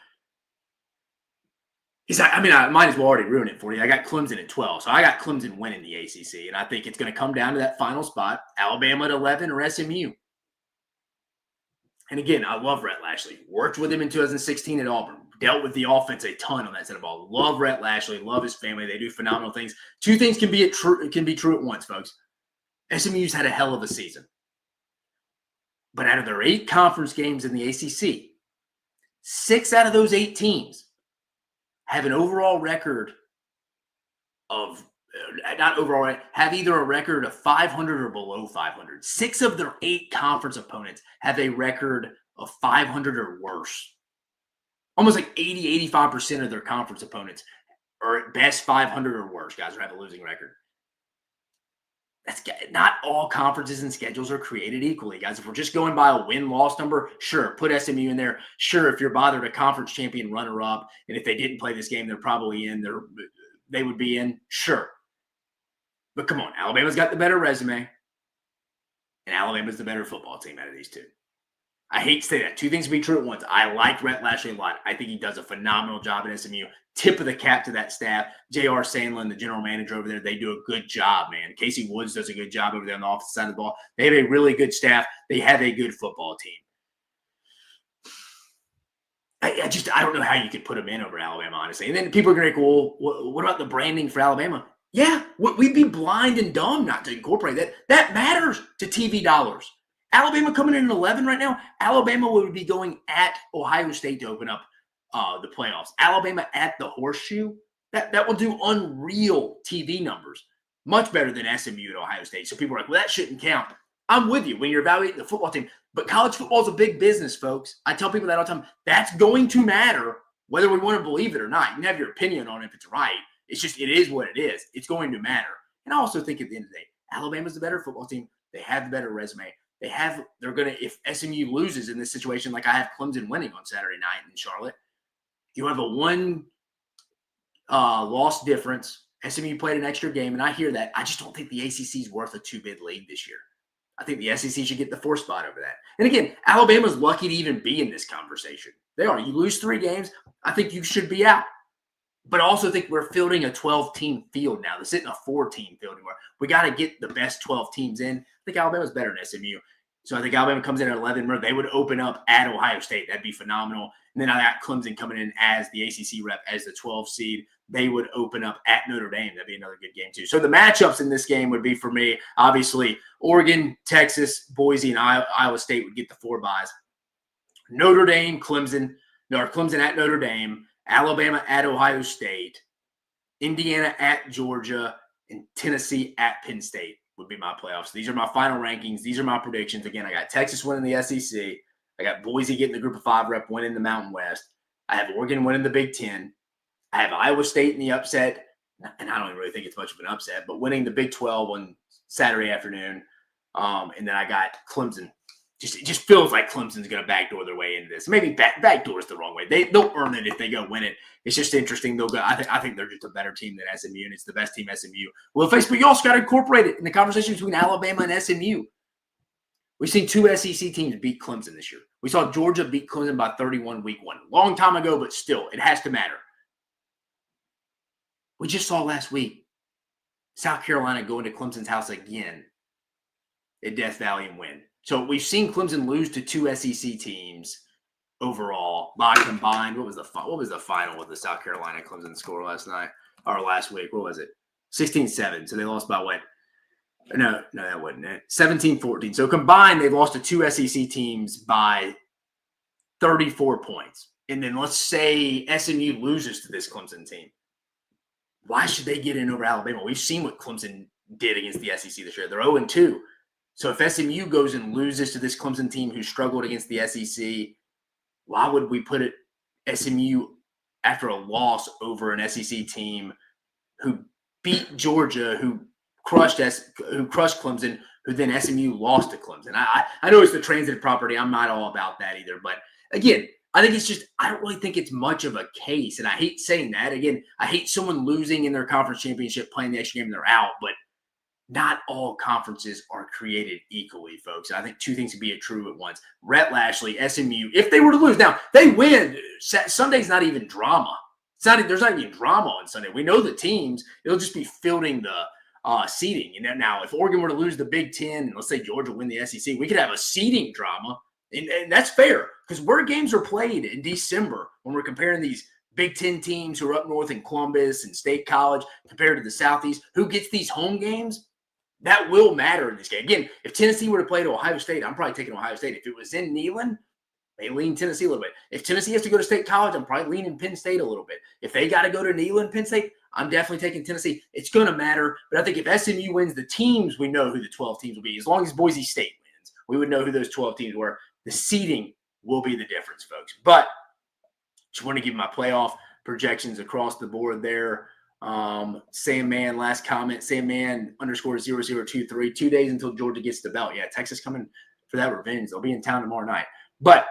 I might as well already ruin it for you. I got Clemson at 12. So I got Clemson winning the ACC. And I think it's going to come down to that final spot, Alabama at 11 or SMU. And again, I love Rhett Lashley. Worked with him in 2016 at Auburn. Dealt with the offense a ton on that side of the ball. Love Rhett Lashley. Love his family. They do phenomenal things. 2 things can be true at once, folks. SMU's had a hell of a season. But out of their 8 conference games in the ACC, 6 out of those 8 teams have an overall record of have either a record of 500 or below 500. 6 of their 8 conference opponents have a record of 500 or worse. Almost like 85% of their conference opponents are at best 500 or worse, guys, or have a losing record. That's not all conferences and schedules are created equally, guys. If we're just going by a win-loss number, sure, put SMU in there. Sure, if you're bothered a conference champion runner-up, and if they didn't play this game, they're probably in. They would be in. Sure. But come on, Alabama's got the better resume, and Alabama's the better football team out of these 2. I hate to say that. 2 things can be true at once. I like Rhett Lashley a lot. I think he does a phenomenal job at SMU. Tip of the cap to that staff. J.R. Sandlin, the general manager over there, they do a good job, man. Casey Woods does a good job over there on the offensive side of the ball. They have a really good staff. They have a good football team. I don't know how you could put them in over Alabama, honestly. And then people are going to go, well, what about the branding for Alabama? Yeah, we'd be blind and dumb not to incorporate that. That matters to TV dollars. Alabama coming in at 11 right now. Alabama would be going at Ohio State to open up the playoffs. Alabama at the Horseshoe. That will do unreal TV numbers. Much better than SMU at Ohio State. So people are like, well, that shouldn't count. I'm with you when you're evaluating the football team. But college football is a big business, folks. I tell people that all the time. That's going to matter whether we want to believe it or not. You can have your opinion on if it's right. It's just, it is what it is. It's going to matter. And I also think at the end of the day, Alabama's the better football team. They have the better resume. They're going to, if SMU loses in this situation, like I have Clemson winning on Saturday night in Charlotte, you have a 1 loss difference. SMU played an extra game, and I hear that. I just don't think the ACC is worth a 2-bid league this year. I think the SEC should get the 4th spot over that. And again, Alabama's lucky to even be in this conversation. They are. You lose 3 games, I think you should be out. But I also think we're fielding a 12-team field now. This isn't a 4-team field anymore. We got to get the best 12 teams in. I think Alabama's better than SMU. So I think Alabama comes in at 11. Remember, they would open up at Ohio State. That'd be phenomenal. And then I got Clemson coming in as the ACC rep, as the 12 seed. They would open up at Notre Dame. That'd be another good game, too. So the matchups in this game would be, for me, obviously, Oregon, Texas, Boise, and Iowa State would get the 4 byes. Notre Dame, Clemson at Notre Dame, Alabama at Ohio State, Indiana at Georgia, and Tennessee at Penn State would be my playoffs. These are my final rankings. These are my predictions. Again, I got Texas winning the SEC. I got Boise getting the Group of 5 rep, winning the Mountain West. I have Oregon winning the Big Ten. I have Iowa State in the upset, and I don't really think it's much of an upset, but winning the Big 12 on Saturday afternoon. And then I got Clemson. It just feels like Clemson's going to backdoor their way into this. Maybe backdoor is the wrong way. They'll earn it if they go win it. It's just interesting. They'll go. I think they're just a better team than SMU, and it's the best team SMU will face. But you also got to incorporate it in the conversation between Alabama and SMU. We've seen 2 SEC teams beat Clemson this year. We saw Georgia beat Clemson by 31 week 1. Long time ago, but still, it has to matter. We just saw last week South Carolina go into Clemson's house again at Death Valley and win. So we've seen Clemson lose to 2 SEC teams overall by combined. What was the final with the South Carolina Clemson score last week? What was it? 16-7. So they lost by what? No, that wasn't it. 17-14. So combined, they've lost to 2 SEC teams by 34 points. And then let's say SMU loses to this Clemson team. Why should they get in over Alabama? We've seen what Clemson did against the SEC this year. They're 0-2. So if SMU goes and loses to this Clemson team who struggled against the SEC, why would we put SMU after a loss over an SEC team who beat Georgia, who crushed Clemson, who then SMU lost to Clemson? I know it's the transitive property. I'm not all about that either. But again, I think it's just I don't really think it's much of a case. And I hate saying that. Again, I hate someone losing in their conference championship, playing the extra game, and they're out. But not all conferences are created equally, folks. I think 2 things can be true at once. Rhett Lashlee, SMU, if they were to lose, now they win. Sunday's not even drama. There's not even drama on Sunday. We know the teams. It'll just be fielding the seeding. And now, if Oregon were to lose the Big Ten, and let's say Georgia win the SEC, we could have a seeding drama, and that's fair because where games are played in December when we're comparing these Big Ten teams who are up north in Columbus and State College compared to the Southeast, who gets these home games? That will matter in this game. Again, if Tennessee were to play to Ohio State, I'm probably taking Ohio State. If it was in Neyland, they lean Tennessee a little bit. If Tennessee has to go to State College, I'm probably leaning Penn State a little bit. If they got to go to Neyland, Penn State, I'm definitely taking Tennessee. It's going to matter. But I think if SMU wins the teams, we know who the 12 teams will be. As long as Boise State wins, we would know who those 12 teams were. The seeding will be the difference, folks. But just want to give my playoff projections across the board there. Sam Man, last comment, Sam Man _0023, 2 days until Georgia gets the belt. Yeah, Texas coming for that revenge. They'll be in town tomorrow night. But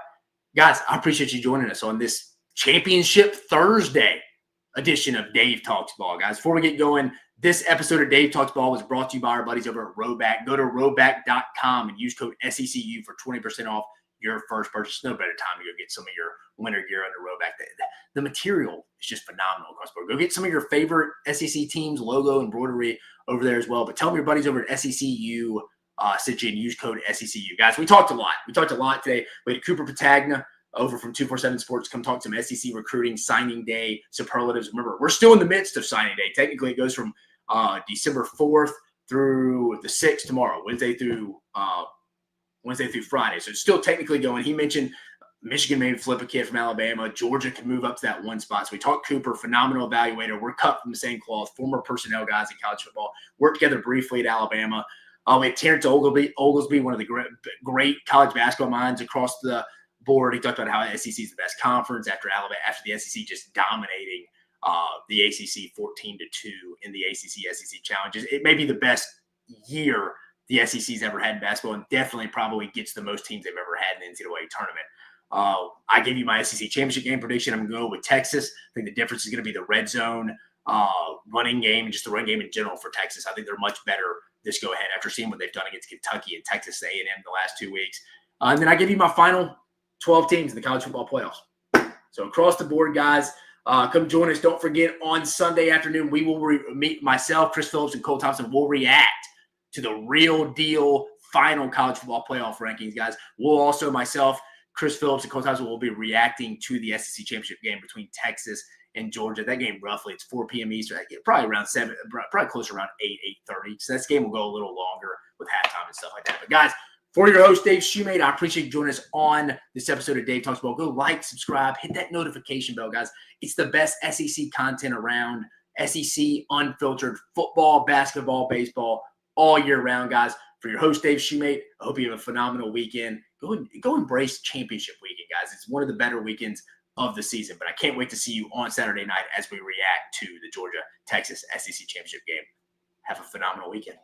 guys, I appreciate you joining us on this Championship Thursday edition of Dave Talks Ball. Guys, before we get going, this episode of Dave Talks Ball was brought to you by our buddies over at Rowback. Go to rowback.com and use code SECU for 20% off your first purchase. No better time to go get some of your winter gear under Rowback. The material is just phenomenal across the board. Go get some of your favorite SEC teams, logo, embroidery over there as well. But tell me your buddies over at SECU sent you and use code SECU. Guys, we talked a lot. We talked a lot today. We had Cooper Petagna over from 247 Sports come talk some SEC recruiting, signing day, superlatives. Remember, we're still in the midst of signing day. Technically, it goes from December 4th through the 6th tomorrow, Wednesday through Friday. So it's still technically going. He mentioned Michigan may flip a kid from Alabama. Georgia could move up to that one spot. So we talked Cooper, phenomenal evaluator. We're cut from the same cloth, former personnel guys in college football. Worked together briefly at Alabama. We had Terrence Oglesby, one of the great college basketball minds across the board. He talked about how SEC is the best conference after the SEC just dominating the ACC 14-2 in the ACC-SEC challenges. It may be the best year the SEC's ever had in basketball, and definitely probably gets the most teams they've ever had in the NCAA tournament. I gave you my SEC championship game prediction. I'm going to go with Texas. I think the difference is going to be the red zone running game and just the run game in general for Texas. I think they're much better this go ahead after seeing what they've done against Kentucky and Texas A&M the last 2 weeks. And then I give you my final 12 teams in the college football playoffs. So across the board, guys, come join us. Don't forget, on Sunday afternoon, we will meet myself, Chris Phillips, and Cole Thompson will react to the real deal final college football playoff rankings, guys. We'll also, myself, Chris Phillips, and Cole Thompson will be reacting to the SEC championship game between Texas and Georgia. That game, roughly, it's 4 p.m. Eastern, probably around 7, probably closer around 8:30. So this game will go a little longer with halftime and stuff like that. But guys, for your host, Dave Shoemate, I appreciate you joining us on this episode of Dave Talks Ball. Go like, subscribe, hit that notification bell, guys. It's the best SEC content around. SEC unfiltered football, basketball, baseball, all year round, guys. For your host, Dave Shoemate, I hope you have a phenomenal weekend. Go embrace championship weekend, guys. It's one of the better weekends of the season, but I can't wait to see you on Saturday night as we react to the Georgia-Texas SEC championship game. Have a phenomenal weekend.